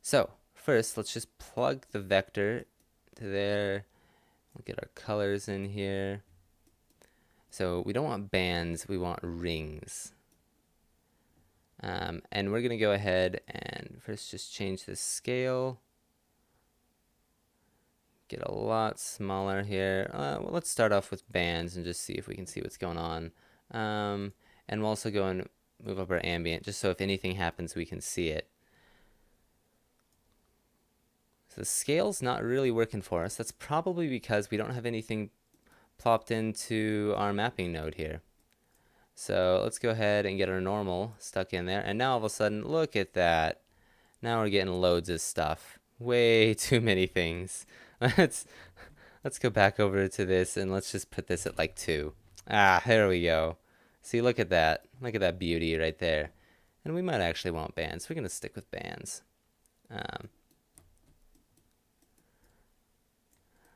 Speaker 1: So first, let's just plug the vector to there. We'll get our colors in here. So we don't want bands, we want rings. And we're going to go ahead and first just change the scale. Get a lot smaller here. Well, let's start off with bands and just see if we can see what's going on. And we'll also go and move up our ambient just so if anything happens we can see it. So the scale's not really working for us. That's probably because we don't have anything plopped into our mapping node here. So let's go ahead and get our normal stuck in there. And now all of a sudden, look at that. Now we're getting loads of stuff. Way too many things. Let's go back over to this and let's just put this at like 2. Ah, there we go. See, look at that. Look at that beauty right there. And we might actually want bands. We're going to stick with bands.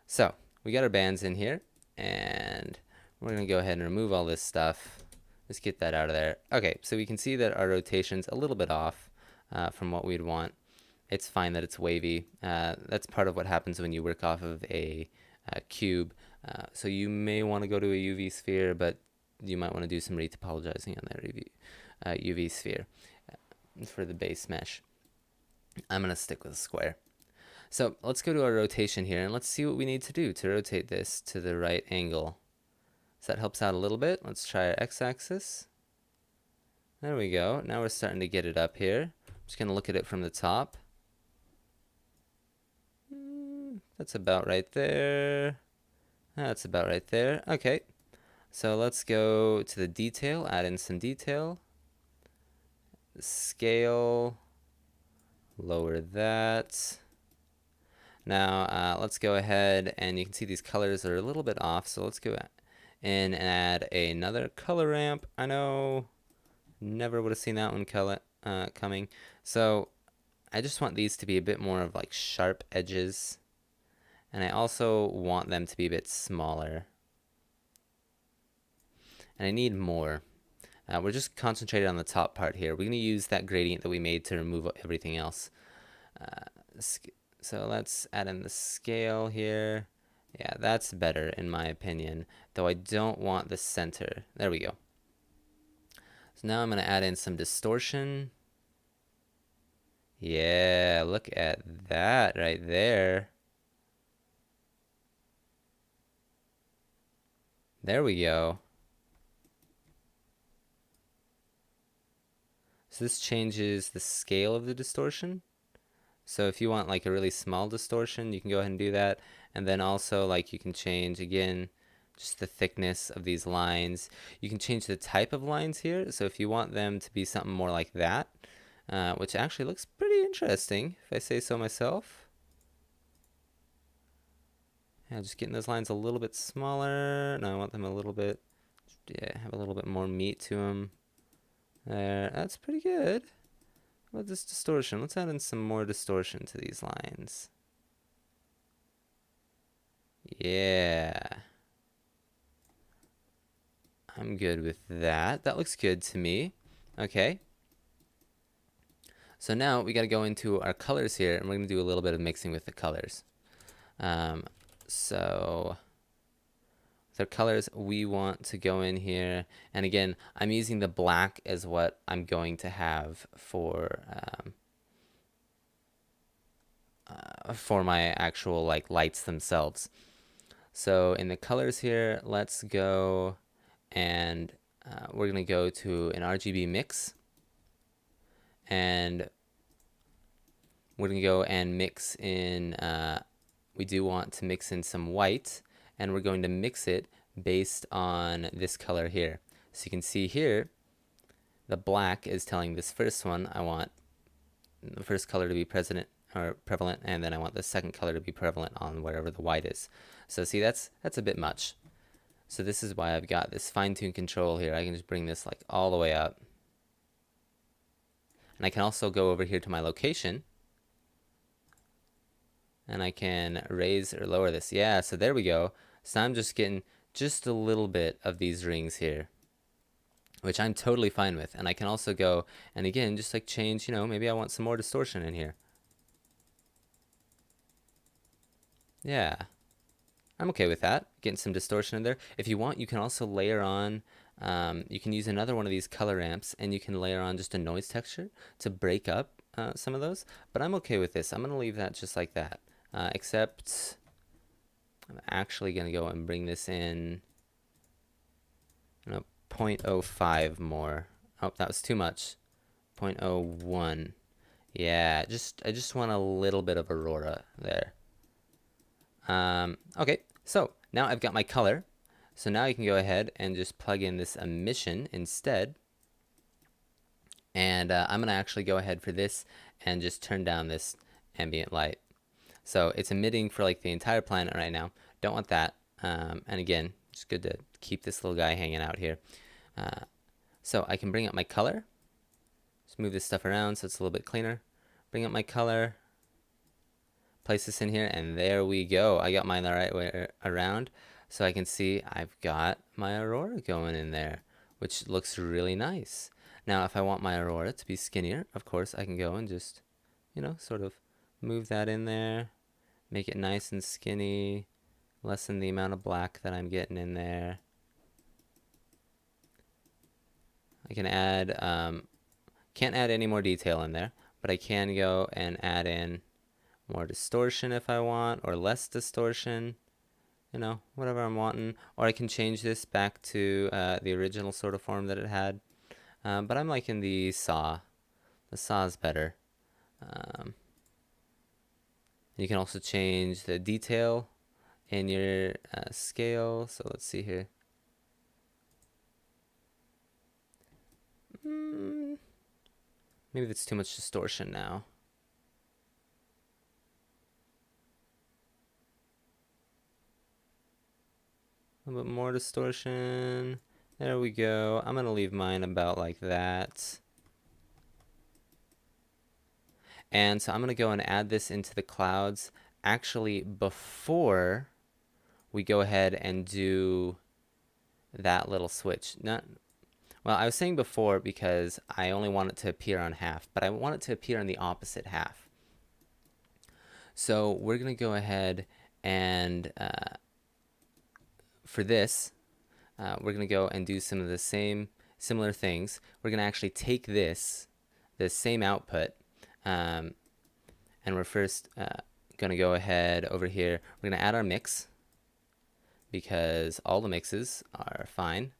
Speaker 1: So we got our bands in here, and we're going to go ahead and remove all this stuff. Just get that out of there. Okay, so we can see that our rotation's a little bit off from what we'd want. It's fine that it's wavy. That's part of what happens when you work off of a cube. So you may want to go to a UV sphere, but you might want to do some retopologizing on that UV sphere for the base mesh. I'm going to stick with a square. So let's go to our rotation here, and let's see what we need to do to rotate this to the right angle. So that helps out a little bit. Let's try our x-axis. There we go. Now we're starting to get it up here. I'm just going to look at it from the top. That's about right there. That's about right there. Okay. So let's go to the detail, add in some detail. Scale. Lower that. Now let's go ahead, and you can see these colors are a little bit off, so let's go in and add another color ramp. I know, never would have seen that one coming. So I just want these to be a bit more of like sharp edges, and I also want them to be a bit smaller. And I need more. We're just concentrated on the top part here. We're going to use that gradient that we made to remove everything else. So let's add in the scale here. Yeah, that's better in my opinion, though I don't want the center. There we go. So now I'm going to add in some distortion. Yeah, look at that right there. There we go. So this changes the scale of the distortion. So if you want like a really small distortion, you can go ahead and do that. And then also like you can change again just the thickness of these lines. You can change the type of lines here. So if you want them to be something more like that, which actually looks pretty interesting if I say so myself. Yeah, just getting those lines a little bit smaller. No, I want them a little bit, yeah, have a little bit more meat to them. There, that's pretty good. What about this distortion? Let's add in some more distortion to these lines. Yeah. I'm good with that. That looks good to me. Okay. So now we got to go into our colors here, and we're going to do a little bit of mixing with the colors. So with our colors, we want to go in here, and again, I'm using the black as what I'm going to have for my actual like lights themselves. So in the colors here, let's go and we're going to go to an RGB mix, and we're going to go and mix in, we do want to mix in some white, and we're going to mix it based on this color here. So you can see here, the black is telling this first one, I want the first color to be prevalent, and then I want the second color to be prevalent on wherever the white is. So see, that's a bit much. So this is why I've got this fine-tune control here. I can just bring this like all the way up. And I can also go over here to my location, and I can raise or lower this. Yeah, so there we go. So I'm just getting just a little bit of these rings here, which I'm totally fine with. And I can also go and again just like change, maybe I want some more distortion in here. Yeah, I'm okay with that, getting some distortion in there. If you want, you can also layer on, you can use another one of these color ramps, and you can layer on just a noise texture to break up some of those. But I'm okay with this. I'm going to leave that just like that, except I'm actually going to go and bring this in 0.05 more. Oh, that was too much. 0.01. Yeah, I just want a little bit of Aurora there. Okay, so now I've got my color. So now you can go ahead and just plug in this emission instead. And I'm going to actually go ahead for this and just turn down this ambient light. So it's emitting for like the entire planet right now. Don't want that. And again, it's good to keep this little guy hanging out here. So I can bring up my color. Just move this stuff around so it's a little bit cleaner. Bring up my color. Place this in here, and there we go. I got mine the right way around, so I can see I've got my Aurora going in there. which looks really nice. Now, if I want my Aurora to be skinnier, of course, I can go and just, sort of move that in there, make it nice and skinny, lessen the amount of black that I'm getting in there. I can add, can't add any more detail in there, but I can go and add in more distortion if I want, or less distortion, whatever I'm wanting. Or I can change this back to the original sort of form that it had. But I'm liking the saw. The saw is better. You can also change the detail in your scale. So let's see here. Maybe that's too much distortion now. A little bit more distortion. There we go. I'm going to leave mine about like that. And so I'm going to go and add this into the clouds actually before we go ahead and do that little switch. Well, I was saying before because I only want it to appear on half, but I want it to appear on the opposite half. So we're going to go ahead and for this, we're going to go and do some of the similar things. We're going to actually take this same output, and we're first going to go ahead over here. We're going to add our mix because all the mixes are fine.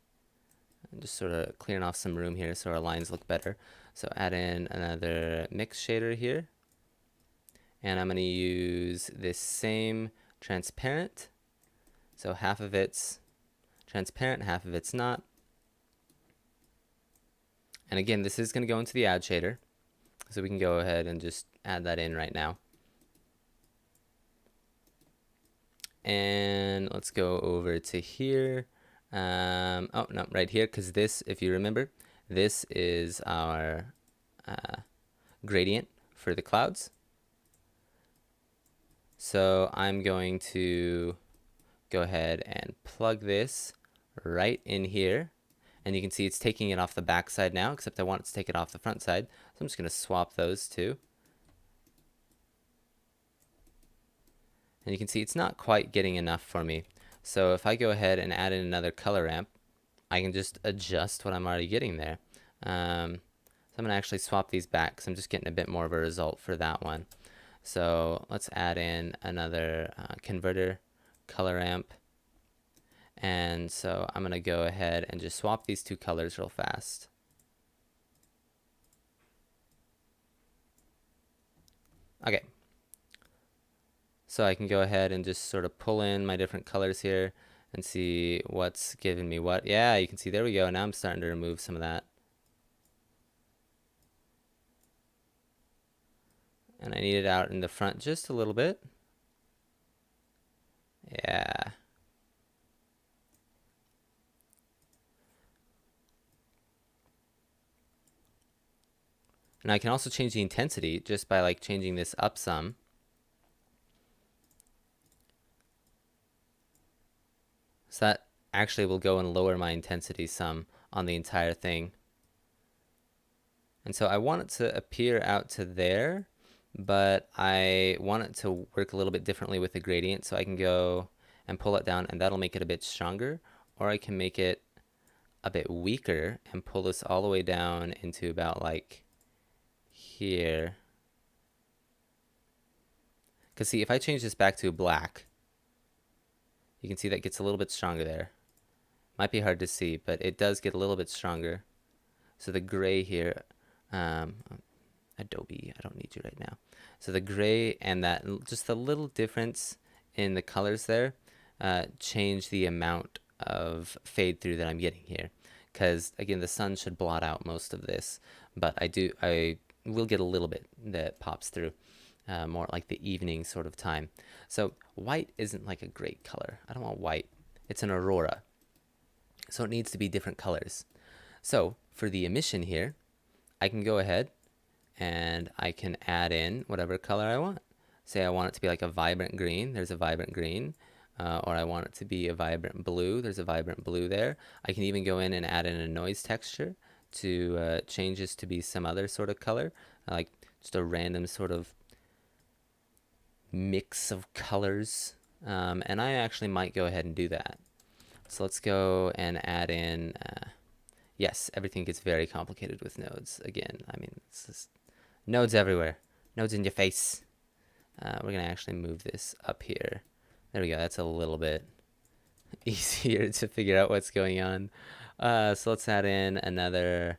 Speaker 1: I'm just sort of clearing off some room here so our lines look better. So add in another mix shader here. And I'm going to use this same transparent. So half of it's transparent, half of it's not. And again, this is going to go into the add shader. So we can go ahead and just add that in right now. And let's go over to here. Oh, no, right here, because this, if you remember, this is our gradient for the clouds. So I'm going to go ahead and plug this right in here. And you can see it's taking it off the back side now, except I want it to take it off the front side. So I'm just going to swap those two. And you can see it's not quite getting enough for me. So if I go ahead and add in another color ramp, I can just adjust what I'm already getting there. So I'm going to actually swap these back because I'm just getting a bit more of a result for that one. So let's add in another converter color ramp. And so I'm going to go ahead and just swap these two colors real fast. Okay. So I can go ahead and just sort of pull in my different colors here and see what's giving me what. Yeah, you can see, there we go. Now I'm starting to remove some of that. And I need it out in the front just a little bit. Yeah. And I can also change the intensity just by like changing this up some. So that actually will go and lower my intensity some on the entire thing. And so I want it to appear out to there, but I want it to work a little bit differently with the gradient. So I can go and pull it down and that'll make it a bit stronger. Or I can make it a bit weaker and pull this all the way down into about like here. Because see, if I change this back to black, you can see that gets a little bit stronger there. Might be hard to see, but it does get a little bit stronger. So the gray here, Adobe, I don't need you right now. So the gray and that, just the little difference in the colors there, change the amount of fade through that I'm getting here. Because again, the sun should blot out most of this, but I will get a little bit that pops through. More like the evening sort of time. So white isn't like a great color. I don't want white. It's an Aurora. So it needs to be different colors. So for the emission here, I can go ahead and I can add in whatever color I want. Say I want it to be like a vibrant green. There's a vibrant green. or I want it to be a vibrant blue. There's a vibrant blue there. I can even go in and add in a noise texture to change this to be some other sort of color, like just a random sort of mix of colors. And I actually might go ahead and do that. So let's go and add in, yes, everything gets very complicated with nodes. Again, I mean, it's just nodes everywhere. Nodes in your face. We're going to actually move this up here. There we go. That's a little bit easier to figure out what's going on. So let's add in another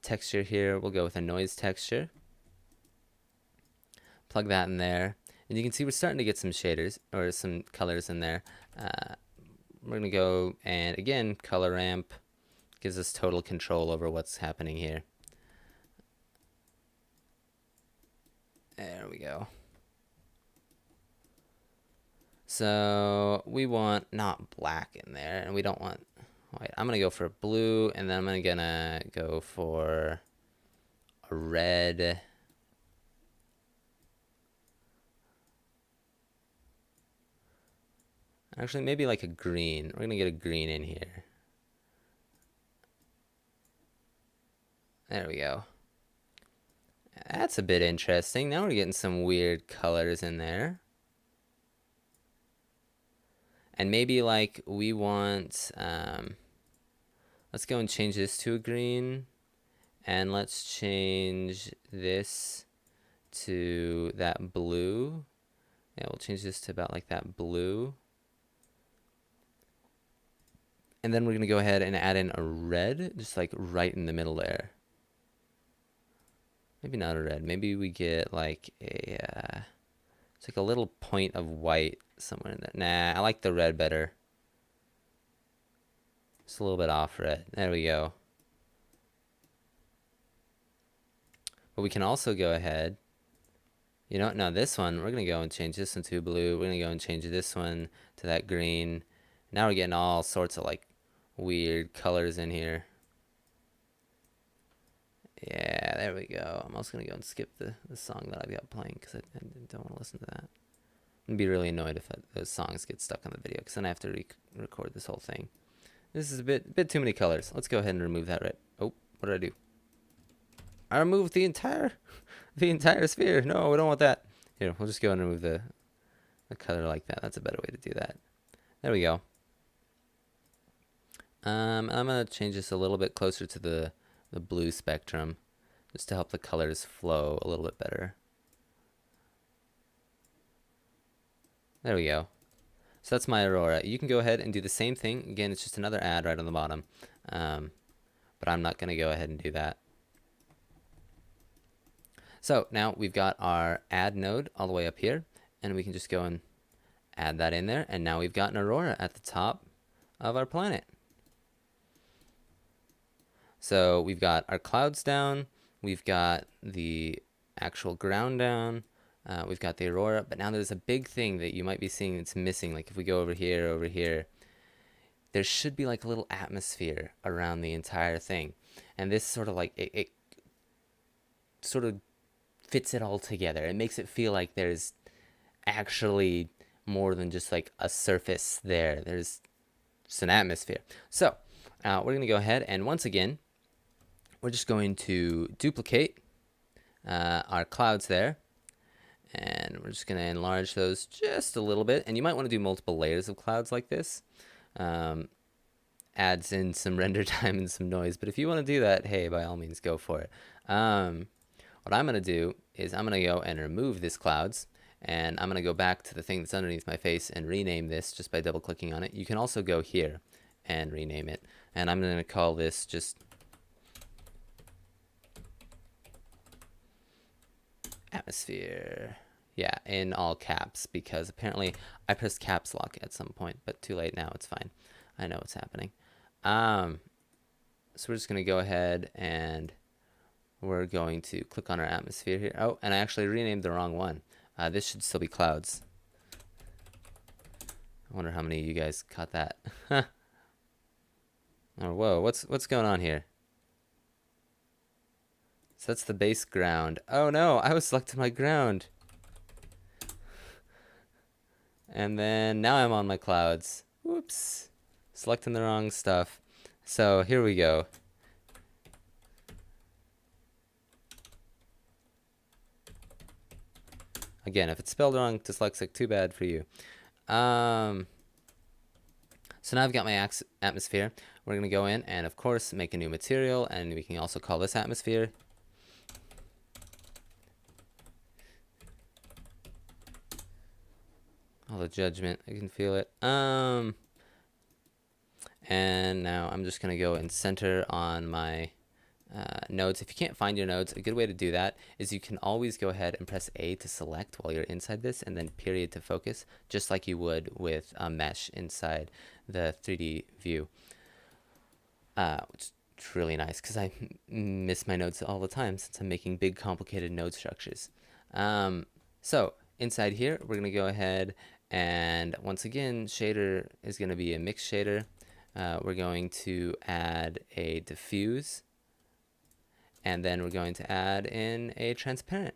Speaker 1: texture here. We'll go with a noise texture. Plug that in there. And you can see we're starting to get some shaders or some colors in there. We're going to go and again, color ramp gives us total control over what's happening here. There we go. So we want not black in there, and we don't want white. I'm gonna go for blue, and then I'm gonna go for a red. Actually, maybe like a green. We're gonna get a green in here. There we go. That's a bit interesting. Now we're getting some weird colors in there. And maybe like we want, let's go and change this to a green. And let's change this to that blue. Yeah, we'll change this to about like that blue. And then we're going to go ahead and add in a red, just like right in the middle there. Maybe not a red. Maybe we get like a, it's like a little point of white somewhere in there. Nah, I like the red better. Just a little bit off red. There we go. But we can also go ahead. You know, now this one, we're going to go and change this one to blue. We're going to go and change this one to that green. Now we're getting all sorts of like weird colors in here. Yeah, there we go. I'm also going to go and skip the song that I've got playing because I don't want to listen to that. I'm going to be really annoyed if those songs get stuck on the video because then I have to record this whole thing. This is a bit too many colors. Let's go ahead and remove that. Right? Oh, what did I do? I removed the entire sphere. No, we don't want that. Here, we'll just go and remove the color like that. That's a better way to do that. There we go. I'm going to change this a little bit closer to the blue spectrum just to help the colors flow a little bit better. There we go. So that's my Aurora. You can go ahead and do the same thing. Again, it's just another add right on the bottom. But I'm not going to go ahead and do that. So now we've got our add node all the way up here, and we can just go and add that in there. And now we've got an Aurora at the top of our planet. So we've got our clouds down, we've got the actual ground down, we've got the Aurora, but now there's a big thing that you might be seeing that's missing. Like if we go over here, there should be like a little atmosphere around the entire thing. And this sort of like, it sort of fits it all together. It makes it feel like there's actually more than just like a surface there. There's just an atmosphere. So we're going to go ahead and once again, we're just going to duplicate our clouds there. And we're just going to enlarge those just a little bit. And you might want to do multiple layers of clouds like this. Adds in some render time and some noise. But if you want to do that, hey, by all means, go for it. What I'm going to do is I'm going to go and remove this clouds. And I'm going to go back to the thing that's underneath my face and rename this just by double clicking on it. You can also go here and rename it. And I'm going to call this just atmosphere. Yeah, in all caps, because apparently I pressed caps lock at some point, but too late now. It's fine. I know what's happening. So we're just going to go ahead and we're going to click on our atmosphere here. Oh, and I actually renamed the wrong one. This should still be clouds. I wonder how many of you guys caught that. Oh, whoa, what's going on here? So that's the base ground. Oh no, I was selecting my ground. And then now I'm on my clouds. Whoops. Selecting the wrong stuff. So here we go. Again, if it's spelled wrong, dyslexic, too bad for you. So now I've got my atmosphere. We're going to go in and, of course, make a new material. And we can also call this atmosphere. All the judgment, I can feel it. And now I'm just going to go and center on my nodes. If you can't find your nodes, a good way to do that is you can always go ahead and press A to select while you're inside this, and then period to focus, just like you would with a mesh inside the 3D view. Which is really nice because I miss my nodes all the time since I'm making big complicated node structures. So inside here, we're going to go ahead and once again, shader is going to be a mix shader. We're going to add a diffuse, and then we're going to add in a transparent.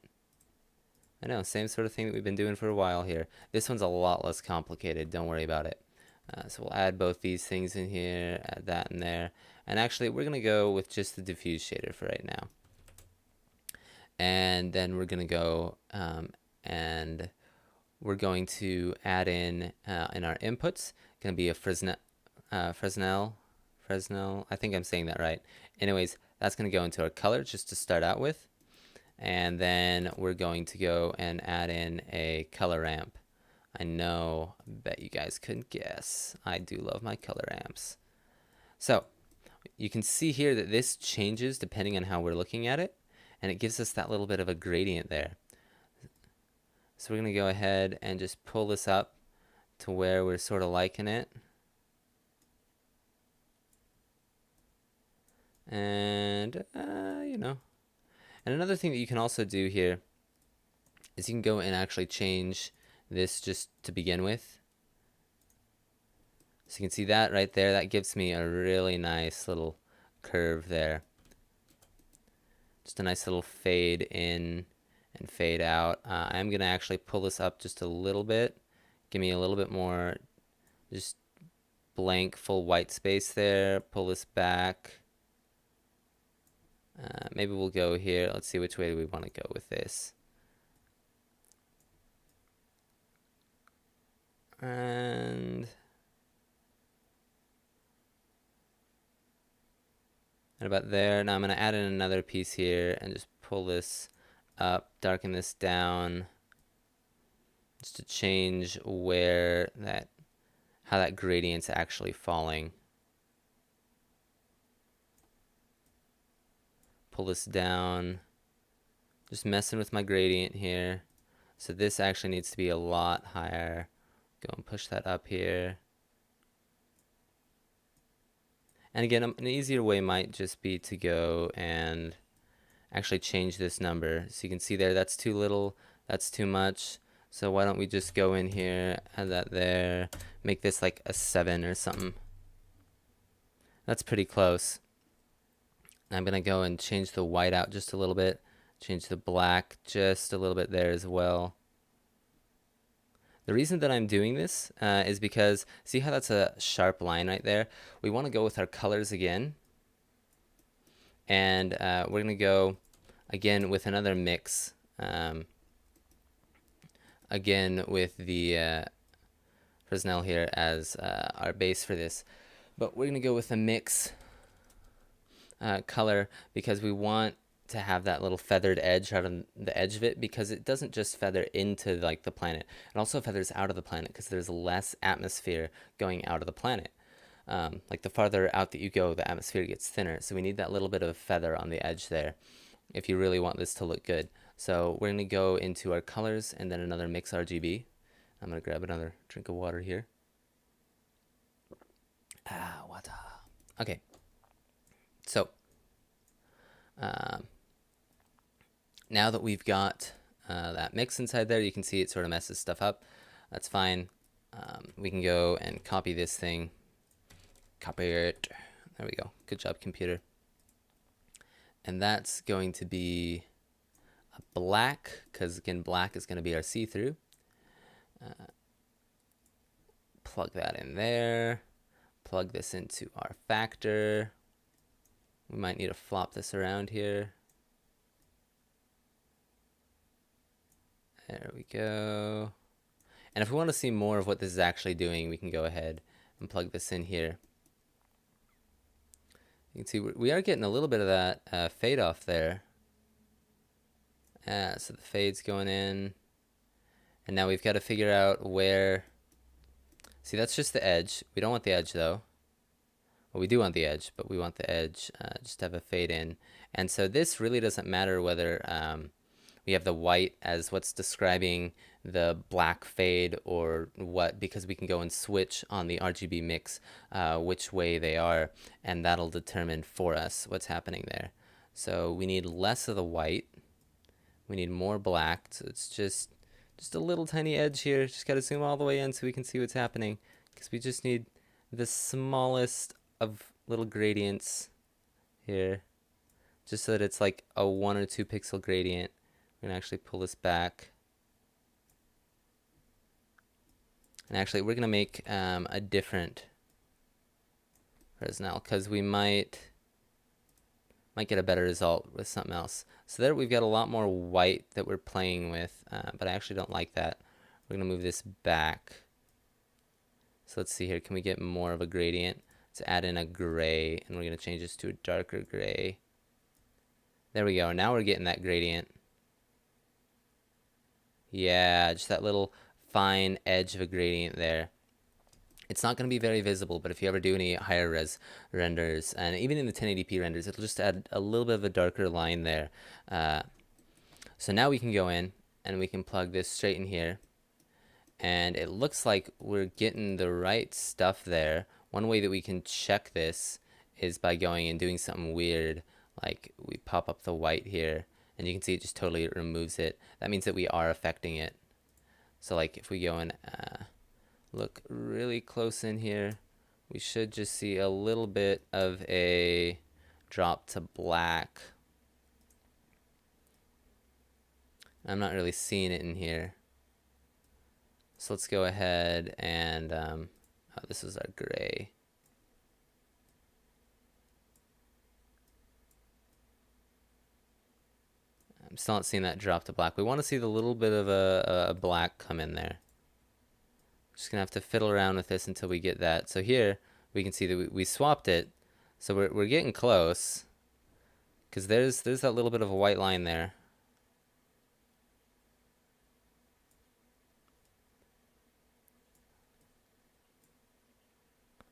Speaker 1: I know, same sort of thing that we've been doing for a while here. This one's a lot less complicated, don't worry about it. So we'll add both these things in here, add that in there. And actually, we're going to go with just the diffuse shader for right now. And then we're going to go and we're going to add in our inputs. Going to be a Fresnel, I think I'm saying that right. Anyways, that's going to go into our color just to start out with. And then we're going to go and add in a color ramp. I know, bet you guys couldn't guess. I do love my color ramps. So you can see here that this changes depending on how we're looking at it, and it gives us that little bit of a gradient there. So we're going to go ahead and just pull this up to where we're sort of liking it. And, you know. And another thing that you can also do here is you can go and actually change this just to begin with. So you can see that right there. That gives me a really nice little curve there. Just a nice little fade in and fade out. I'm going to actually pull this up just a little bit. Give me a little bit more just blank full white space there. Pull this back. Maybe we'll go here. Let's see which way do we want to go with this. And about there. Now I'm going to add in another piece here and just pull this up, darken this down, just to change how that gradient's actually falling. Pull this down, just messing with my gradient here. So this actually needs to be a lot higher. Go and push that up here. And again, an easier way might just be to go and actually change this number. So you can see there, that's too little, that's too much. So why don't we just go in here, add that there, make this like a 7 or something. That's pretty close. I'm going to go and change the white out just a little bit, change the black just a little bit there as well. The reason that I'm doing this is because, see how that's a sharp line right there? We want to go with our colors again. And we're going to go, again, with another mix. Again, with the Fresnel here as our base for this. But we're going to go with a mix color because we want to have that little feathered edge out on the edge of it, because it doesn't just feather into like the planet, it also feathers out of the planet because there's less atmosphere going out of the planet. Like the farther out that you go, the atmosphere gets thinner, so we need that little bit of feather on the edge there if you really want this to look good. So we're going to go into our colors and then another mix RGB. I'm going to grab another drink of water here. Water. Okay, so now that we've got that mix inside there, you can see it sort of messes stuff up. That's fine. We can go and copy this thing. Copy it. There we go. Good job, computer. And that's going to be a black, because again, black is going to be our see-through. plug that in there. Plug this into our factor. We might need to flop this around here. There we go. And if we want to see more of what this is actually doing, we can go ahead and plug this in here. You can see we are getting a little bit of that fade off there. So the fade's going in. And now we've got to figure out where... See, that's just the edge. We don't want the edge, though. Well, we do want the edge, but we want the edge just to have a fade in. And so this really doesn't matter whether we have the white as what's describing the black fade or what, because we can go and switch on the RGB mix which way they are, and that'll determine for us what's happening there. So we need less of the white. We need more black. So it's just a little tiny edge here. Just got to zoom all the way in so we can see what's happening, because we just need the smallest of little gradients here, just so that it's like a 1 or 2 pixel gradient. I'm going to actually pull this back. And actually, we're going to make a different Fresnel, because we might get a better result with something else. So there we've got a lot more white that we're playing with, but I actually don't like that. We're going to move this back. So let's see here. Can we get more of a gradient? Let's add in a gray, and we're going to change this to a darker gray. There we go. Now we're getting that gradient. Yeah, just that little fine edge of a gradient there. It's not going to be very visible, but if you ever do any higher res renders, and even in the 1080p renders, it'll just add a little bit of a darker line there. So now we can go in and we can plug this straight in here. And it looks like we're getting the right stuff there. One way that we can check this is by going and doing something weird, like we pop up the white here, and you can see it just totally removes it. That means that we are affecting it. So like if we go and look really close in here, we should just see a little bit of a drop to black. I'm not really seeing it in here. So let's go ahead and, oh, this is our gray. I'm still not seeing that drop to black. We want to see the little bit of a black come in there. Just gonna have to fiddle around with this until we get that. So here we can see that we swapped it. So we're getting close, because there's that little bit of a white line there.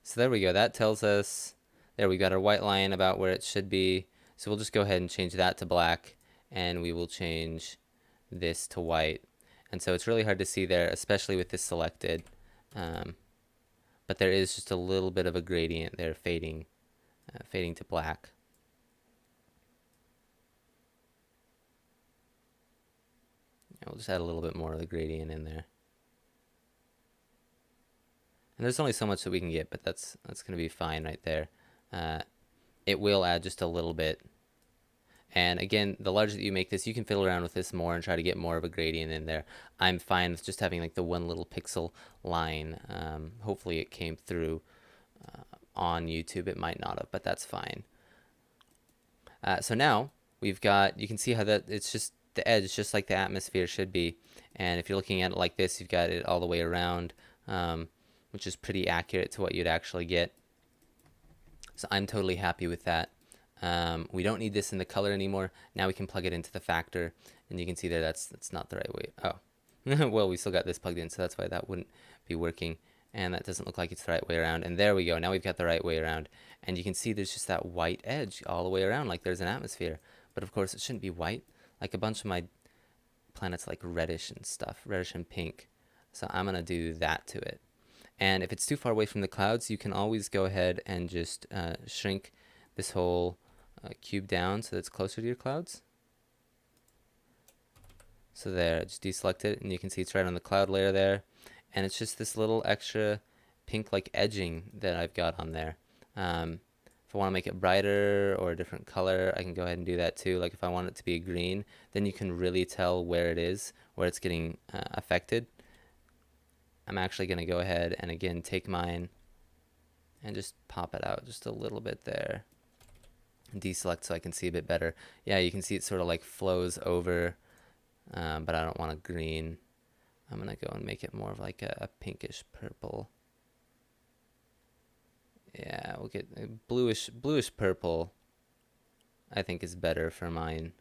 Speaker 1: So there we go. That tells us, there we got our white line about where it should be. So we'll just go ahead and change that to black, and we will change this to white. And so it's really hard to see there, especially with this selected. But there is just a little bit of a gradient there, fading to black. We'll just add a little bit more of the gradient in there. And there's only so much that we can get, but that's going to be fine right there. It will add just a little bit. And again, the larger that you make this, you can fiddle around with this more and try to get more of a gradient in there. I'm fine with just having like the one little pixel line. Hopefully it came through on YouTube. It might not have, but that's fine. So now we've got, you can see how that it's just the edge, just like the atmosphere should be. And if you're looking at it like this, you've got it all the way around, which is pretty accurate to what you'd actually get. So I'm totally happy with that. We don't need this in the color anymore. Now we can plug it into the factor, and you can see there that's not the right way. Oh, well, we still got this plugged in, so that's why that wouldn't be working. And that doesn't look like it's the right way around. And there we go. Now we've got the right way around. And you can see there's just that white edge all the way around, like there's an atmosphere. But of course, it shouldn't be white. Like a bunch of my planets like reddish and stuff, reddish and pink. So I'm going to do that to it. And if it's too far away from the clouds, you can always go ahead and just shrink this whole cube down so that it's closer to your clouds. So there, just deselect it, and you can see it's right on the cloud layer there. And it's just this little extra pink like edging that I've got on there. If I want to make it brighter or a different color, I can go ahead and do that too. Like if I want it to be a green, then you can really tell where it is, where it's getting affected. I'm actually going to go ahead and again take mine and just pop it out just a little bit there. Deselect so I can see a bit better. Yeah, you can see it sort of like flows over, but I don't want a green. I'm going to go and make it more of like a pinkish purple. Yeah, we'll get a bluish purple, I think is better for mine.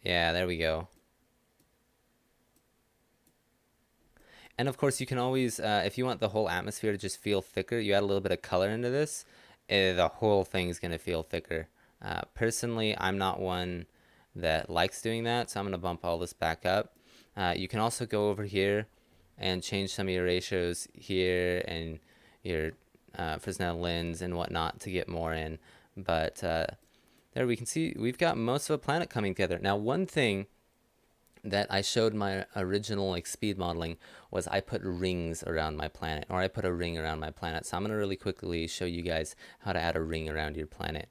Speaker 1: Yeah, there we go. And of course, you can always, if you want the whole atmosphere to just feel thicker, you add a little bit of color into this, the whole thing's going to feel thicker. Personally, I'm not one that likes doing that, so I'm going to bump all this back up. You can also go over here and change some of your ratios here and your Fresnel lens and whatnot to get more in. But there we can see we've got most of a planet coming together. Now, one thing that I showed my original like speed modeling was I put rings around my planet, or I put a ring around my planet. So I'm gonna really quickly show you guys how to add a ring around your planet.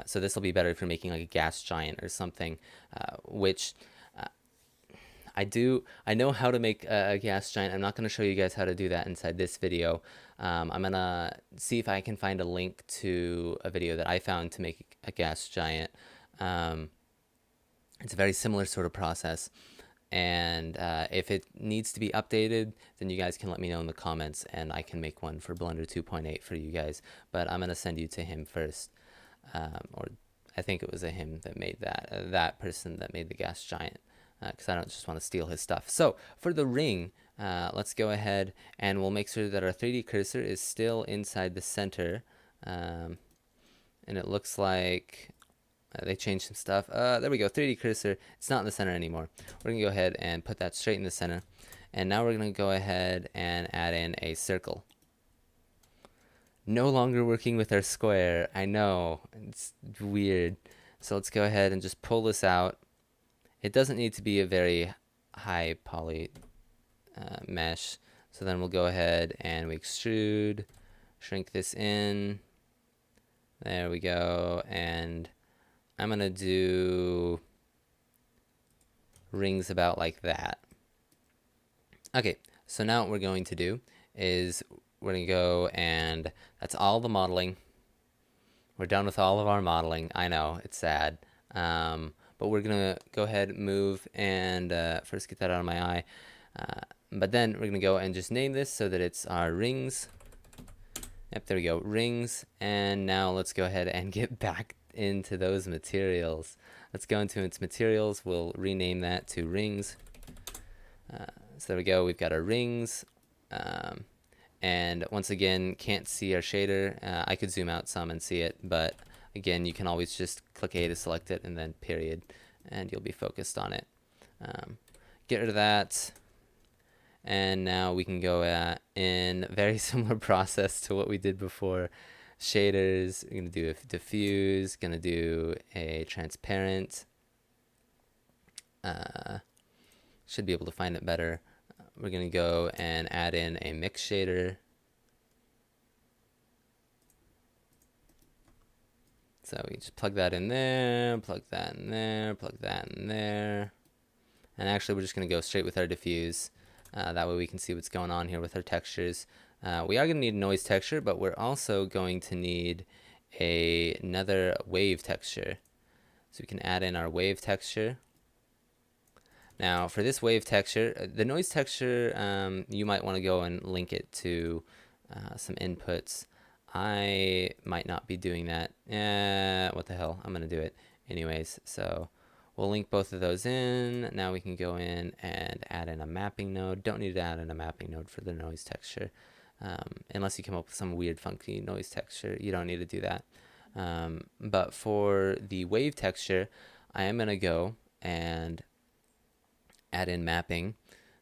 Speaker 1: So this will be better if you're making like a gas giant or something, which I know how to make a gas giant. I'm not going to show you guys how to do that inside this video. I'm going to see if I can find a link to a video that I found to make a gas giant. It's a very similar sort of process. And if it needs to be updated, then you guys can let me know in the comments and I can make one for Blender 2.8 for you guys. But I'm going to send you to him first. Or I think it was a him that made that person that made the gas giant. Because I don't just want to steal his stuff. So for the ring, let's go ahead and we'll make sure that our 3D cursor is still inside the center. And it looks like they changed some stuff. There we go, 3D cursor. It's not in the center anymore. We're going to go ahead and put that straight in the center. And now we're going to go ahead and add in a circle. No longer working with our square. I know, it's weird. So let's go ahead and just pull this out. It doesn't need to be a very high poly mesh. So then we'll go ahead and we extrude, shrink this in. There we go. And I'm going to do rings about like that. Okay, so now what we're going to do is we're going to go and that's all the modeling. We're done with all of our modeling. I know, it's sad. But we're going to go ahead and move and first get that out of my eye. But then we're going to go and just name this so that it's our rings. Yep, there we go, rings. And now let's go ahead and get back into those materials. Let's go into its materials. We'll rename that to rings. So there we go, we've got our rings. And once again, can't see our shader. I could zoom out some and see it, but again, you can always just click A to select it and then period, and you'll be focused on it. Get rid of that. And now we can go in a very similar process to what we did before. Shaders, we're going to do a diffuse, going to do a transparent. Should be able to find it better. We're going to go and add in a mix shader. So we just plug that in there, plug that in there, plug that in there. And actually we're just going to go straight with our diffuse. That way we can see what's going on here with our textures. We are going to need a noise texture, but we're also going to need another wave texture. So we can add in our wave texture. Now for this wave texture, the noise texture, you might want to go and link it to some inputs. I might not be doing that. What the hell? I'm going to do it anyways. So we'll link both of those in. Now we can go in and add in a mapping node. Don't need to add in a mapping node for the noise texture. Unless you come up with some weird funky noise texture, you don't need to do that. But for the wave texture, I am going to go and add in mapping.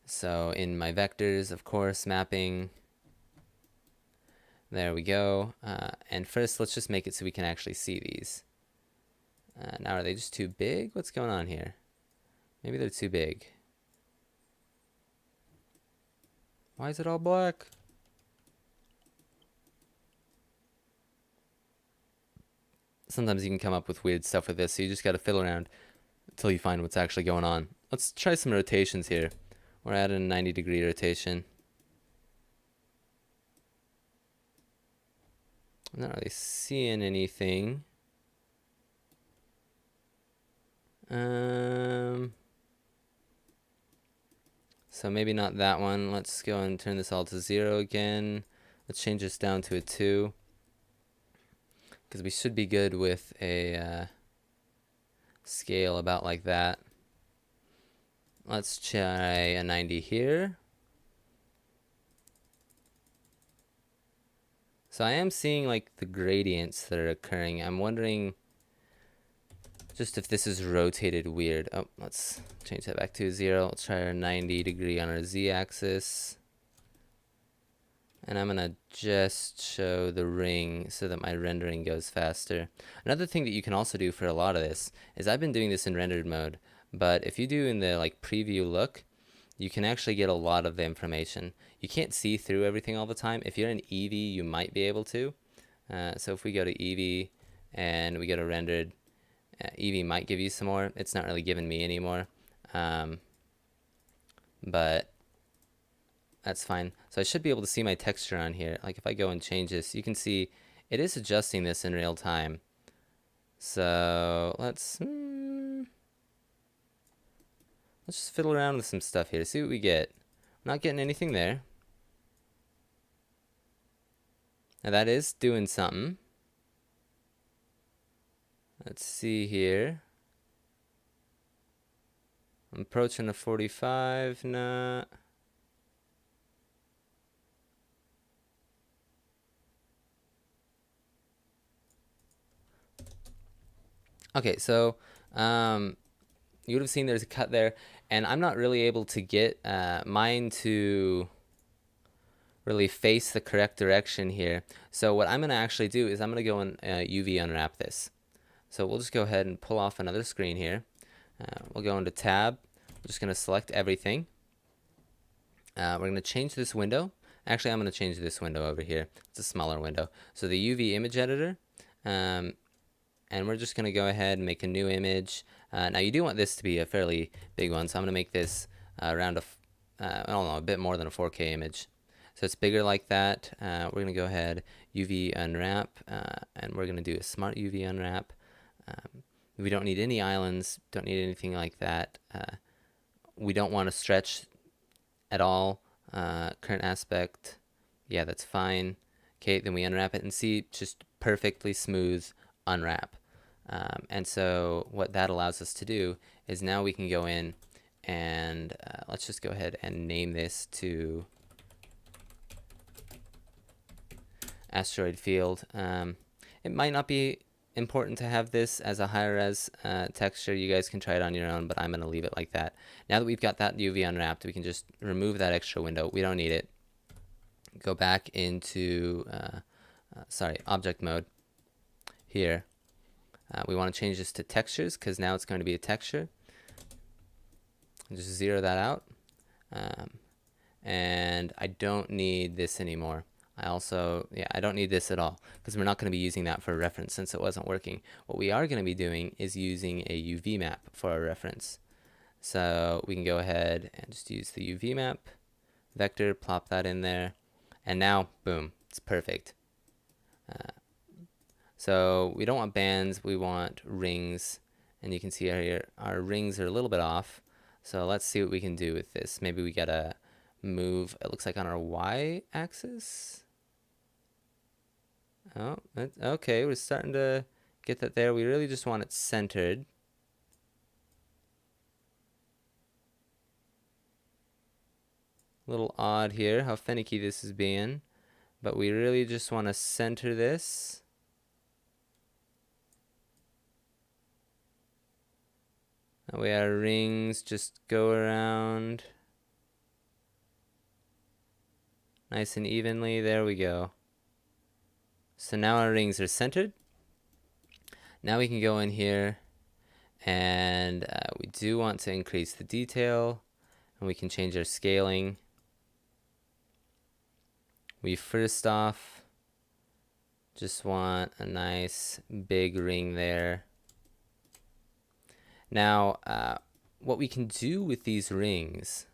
Speaker 1: So in my vectors, of course, mapping. There we go. And first, let's just make it so we can actually see these. Now, are they just too big? What's going on here? Maybe they're too big. Why is it all black? Sometimes you can come up with weird stuff with this, so you just got to fiddle around until you find what's actually going on. Let's try some rotations here. We're at a 90-degree rotation. I'm not really seeing anything. So maybe not that one. Let's go and turn this all to 0 again. Let's change this down to a 2. Because we should be good with a scale about like that. Let's try a 90 here. So I am seeing like the gradients that are occurring. I'm wondering just if this is rotated weird. Oh, let's change that back to 0. Let's try our 90-degree on our z-axis. And I'm going to just show the ring so that my rendering goes faster. Another thing that you can also do for a lot of this is I've been doing this in rendered mode, but if you do in the like preview look, you can actually get a lot of the information. You can't see through everything all the time. If you're in Eevee, you might be able to. So if we go to Eevee and we go to rendered, Eevee might give you some more. It's not really giving me any more. But that's fine. So I should be able to see my texture on here. Like if I go and change this, you can see it is adjusting this in real time. So let's just fiddle around with some stuff here. See what we get. Not getting anything there. Now that is doing something. Let's see here. I'm approaching a 45. Nah. Okay, so you would have seen there's a cut there, and I'm not really able to get mine to really face the correct direction here. So what I'm going to actually do is I'm going to go and UV unwrap this. So we'll just go ahead and pull off another screen here. We'll go into tab. We're just going to select everything. We're going to change this window. Actually, I'm going to change this window over here. It's a smaller window. So the UV image editor. And we're just going to go ahead and make a new image. Now you do want this to be a fairly big one, so I'm going to make this around I don't know, a bit more than a 4K image. So it's bigger like that. We're going to go ahead, UV unwrap, and we're going to do a smart UV unwrap. We don't need any islands, don't need anything like that. We don't want to stretch at all. Current aspect, yeah, that's fine. Okay, then we unwrap it and see just perfectly smooth unwrap. And so what that allows us to do is now we can go in and let's just go ahead and name this to asteroid field. It might not be important to have this as a high res texture. You guys can try it on your own, but I'm going to leave it like that. Now that we've got that UV unwrapped, we can just remove that extra window. We don't need it. Go back into object mode here. We want to change this to textures because now it's going to be a texture. Just zero that out. And I don't need this anymore. I don't need this at all because we're not going to be using that for a reference since it wasn't working. What we are going to be doing is using a UV map for our reference. So we can go ahead and just use the UV map vector, plop that in there, and now, boom, it's perfect. So we don't want bands, we want rings, and you can see here our rings are a little bit off. So let's see what we can do with this. Maybe we gotta move, it looks like on our y-axis. Oh, okay, we're starting to get that there. We really just want it centered. A little odd here how finicky this is being, but we really just want to center this. That way our rings just go around nice and evenly. There we go. So now our rings are centered. Now we can go in here and we do want to increase the detail, and we can change our scaling. We first off just want a nice big ring there. Now what we can do with these rings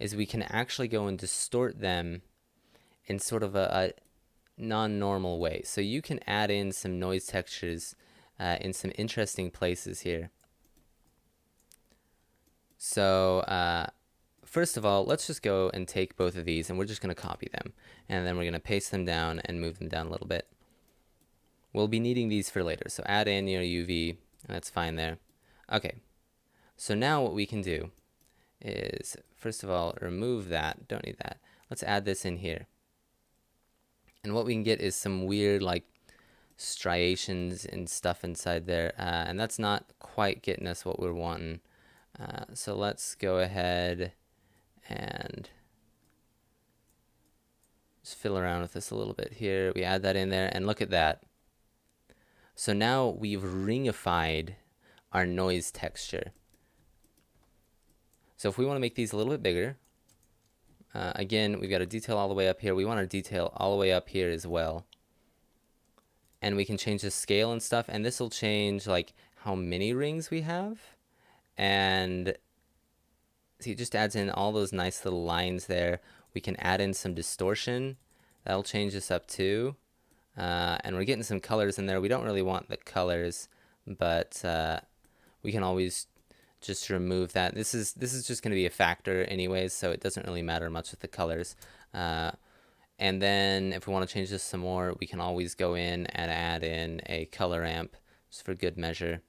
Speaker 1: is we can actually go and distort them in sort of a non-normal way. So you can add in some noise textures in some interesting places here. So first of all, let's just go and take both of these and we're just going to copy them. And then we're going to paste them down and move them down a little bit. We'll be needing these for later. So add in your UV, and that's fine there. Okay, so now what we can do is, first of all, remove that. Don't need that. Let's add this in here. And what we can get is some weird like striations and stuff inside there. And that's not quite getting us what we're wanting. So let's go ahead and just fill around with this a little bit here. We add that in there and look at that. So now we've ringified our noise texture. So if we want to make these a little bit bigger, again, we've got a detail all the way up here. We want our detail all the way up here as well. And we can change the scale and stuff. And this will change like how many rings we have. And see, it just adds in all those nice little lines there. We can add in some distortion. That'll change this up too. And we're getting some colors in there. We don't really want the colors, but we can always just remove that. This is just going to be a factor anyways, so it doesn't really matter much with the colors. And then if we want to change this some more, we can always go in and add in a color ramp just for good measure.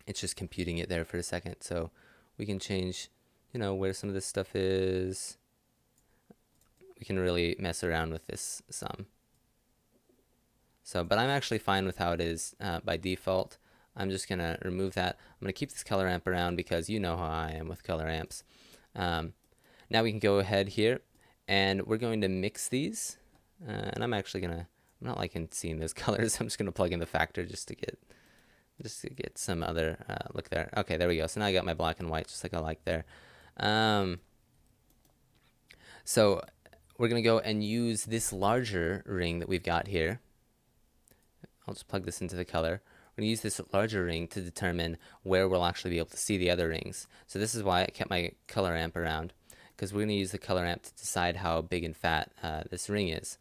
Speaker 1: It's just computing it there for a second, so we can change, you know, where some of this stuff is. We can really mess around with this some. So, but I'm actually fine with how it is by default. I'm just going to remove that. I'm going to keep this color amp around because you know how I am with color amps. Now we can go ahead here and we're going to mix these. And I'm actually going to, I'm not liking seeing those colors. I'm just going to plug in the factor just to get some other look there. Okay, there we go. So now I got my black and white just like I like there. So we're going to go and use this larger ring that we've got here. I'll just plug this into the color. We're going to use this larger ring to determine where we'll actually be able to see the other rings. So this is why I kept my color amp around, because we're going to use the color amp to decide how big and fat this ring is.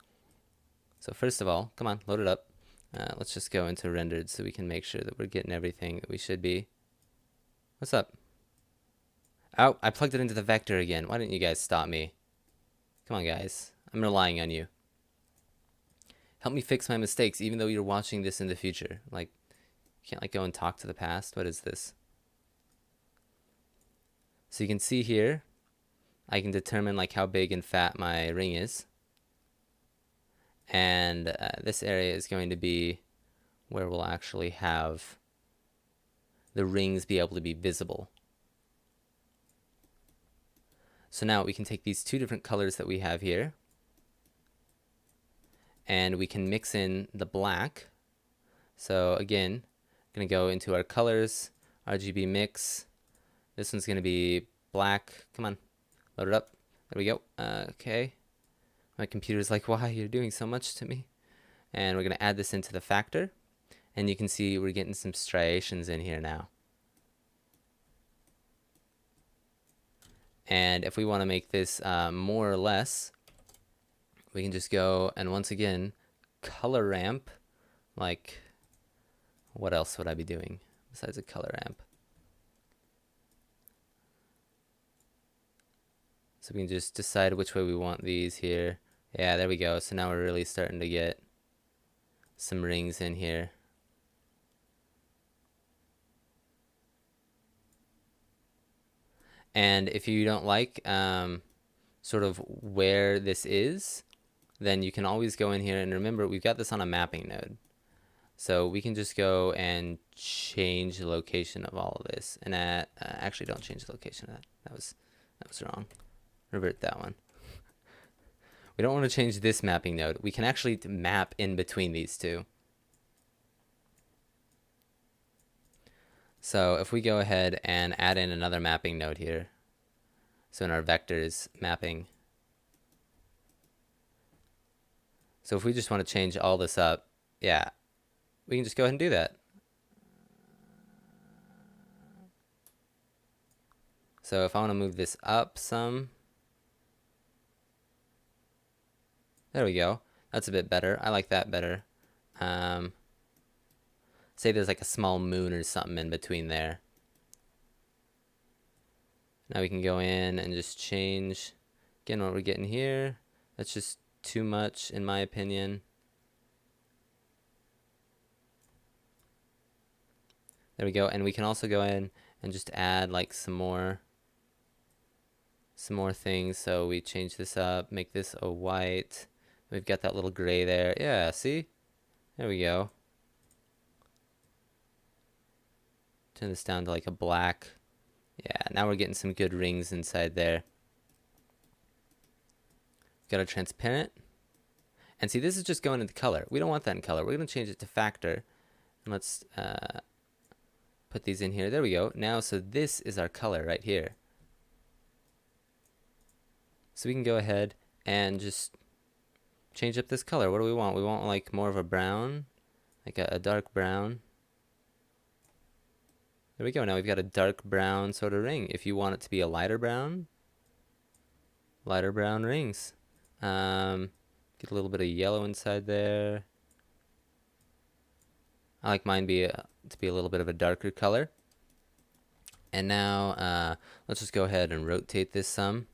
Speaker 1: So first of all, come on, load it up. Let's just go into rendered so we can make sure that we're getting everything that we should be. What's up? Oh, I plugged it into the vector again. Why didn't you guys stop me? Come on, guys. I'm relying on you. Help me fix my mistakes, even though you're watching this in the future. Like, you can't like go and talk to the past. What is this? So you can see here, I can determine like how big and fat my ring is. And this area is going to be where we'll actually have the rings be able to be visible. So now we can take these two different colors that we have here, and we can mix in the black. So again, I'm going to go into our colors, RGB mix. This one's going to be black. Come on, load it up. There we go. Okay. My computer's like, why, you're doing so much to me. And we're going to add this into the factor. And you can see we're getting some striations in here now. And if we want to make this more or less, we can just go and once again, color ramp. Like, what else would I be doing besides a color ramp? So we can just decide which way we want these here. Yeah, there we go. So now we're really starting to get some rings in here. And if you don't like sort of where this is, then you can always go in here and remember we've got this on a mapping node. So we can just go and change the location of all of this. And actually don't change the location of that. That was wrong. Revert that one. We don't want to change this mapping node. We can actually map in between these two. So if we go ahead and add in another mapping node here, so in our vectors mapping, so if we just want to change all this up, yeah, we can just go ahead and do that. So if I want to move this up some, There we go. That's a bit better. I like that better. Say there's like a small moon or something in between there. Now we can go in and just change, again, what we're getting here. That's just too much in my opinion. There we go. And we can also go in and just add like some more things. So we change this up, make this a white. We've got that little gray there. Yeah, see? There we go. Turn this down to like a black. Yeah, now we're getting some good rings inside there. Got a transparent. And see, this is just going into color. We don't want that in color. We're going to change it to factor. And let's put these in here. There we go. Now, so this is our color right here. So we can go ahead and just change up this color. What do we want? We want like more of a brown, like a dark brown. There we go. Now we've got a dark brown sort of ring. If you want it to be a lighter brown rings. Get a little bit of yellow inside there. I like mine to be a little bit of a darker color. And now let's just go ahead and rotate this some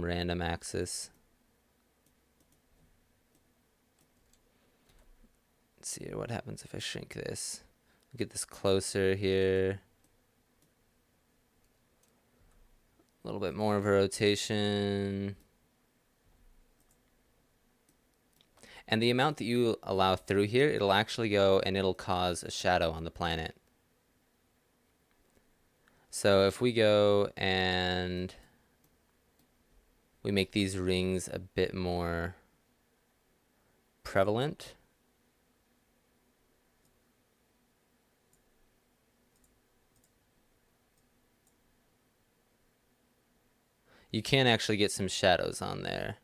Speaker 1: random axis. Let's see what happens if I shrink this. Get this closer here. A little bit more of a rotation. And the amount that you allow through here, it'll actually go and it'll cause a shadow on the planet. So if we go and we make these rings a bit more prevalent. You can actually get some shadows on there.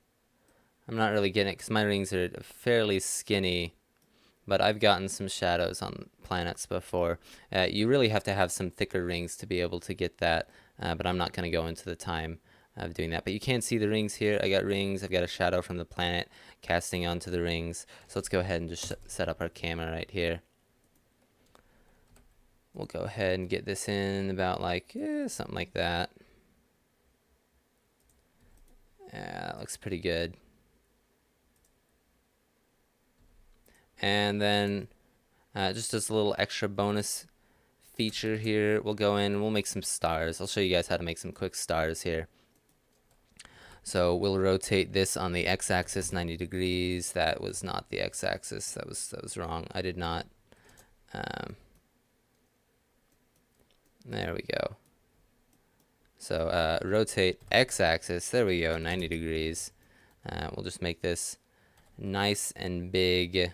Speaker 1: I'm not really getting it because my rings are fairly skinny, but I've gotten some shadows on planets before. You really have to have some thicker rings to be able to get that, but I'm not going to go into the time of doing that. But you can see the rings here. I got rings. I've got a shadow from the planet casting onto the rings. So let's go ahead and just set up our camera right here. We'll go ahead and get this in about like something like that. Yeah, that looks pretty good. And then just as a little extra bonus feature here, we'll go in and we'll make some stars. I'll show you guys how to make some quick stars here. So we'll rotate this on the x-axis 90 degrees. That was not the x-axis. That was wrong. I did not. There we go. So rotate x-axis. There we go, 90 degrees. We'll just make this nice and big.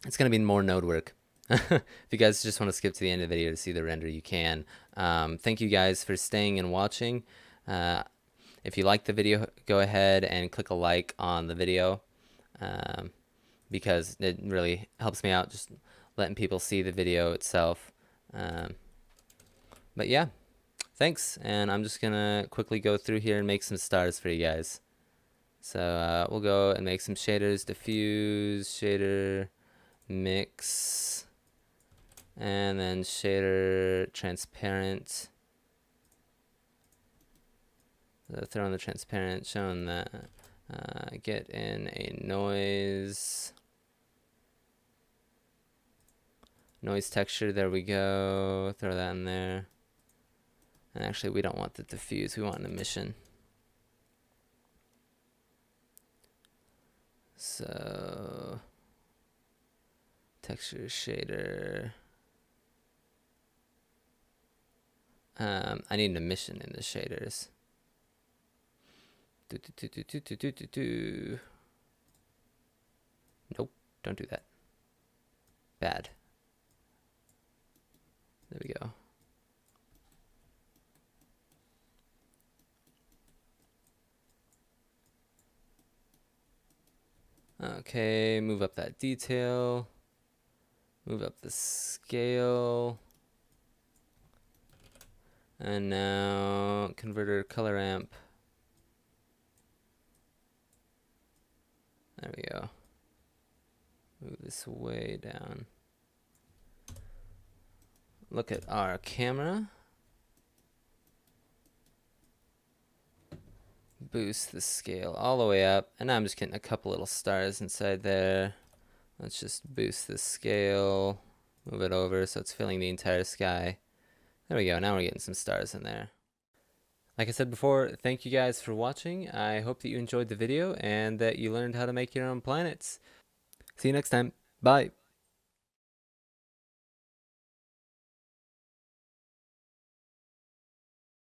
Speaker 1: It's going to be more node work. If you guys just want to skip to the end of the video to see the render, you can. Thank you guys for staying and watching. If you like the video, go ahead and click a like on the video because it really helps me out just letting people see the video itself. But yeah, thanks. And I'm just going to quickly go through here and make some stars for you guys. So we'll go and make some shaders, diffuse, shader, mix, and then shader, transparent. So throw in the transparent, showing that. Get in a noise texture. There we go. Throw that in there. And actually, we don't want the diffuse. We want an emission. So texture shader. I need an emission in the shaders. Nope, don't do that. Bad. There we go. Okay, move up that detail. Move up the scale. And now converter color amp. There we go. Move this way down. Look at our camera. Boost the scale all the way up. And now I'm just getting a couple little stars inside there. Let's just boost the scale. Move it over so it's filling the entire sky. There we go. Now we're getting some stars in there. Like I said before, thank you guys for watching. I hope that you enjoyed the video and that you learned how to make your own planets. See you next time. Bye.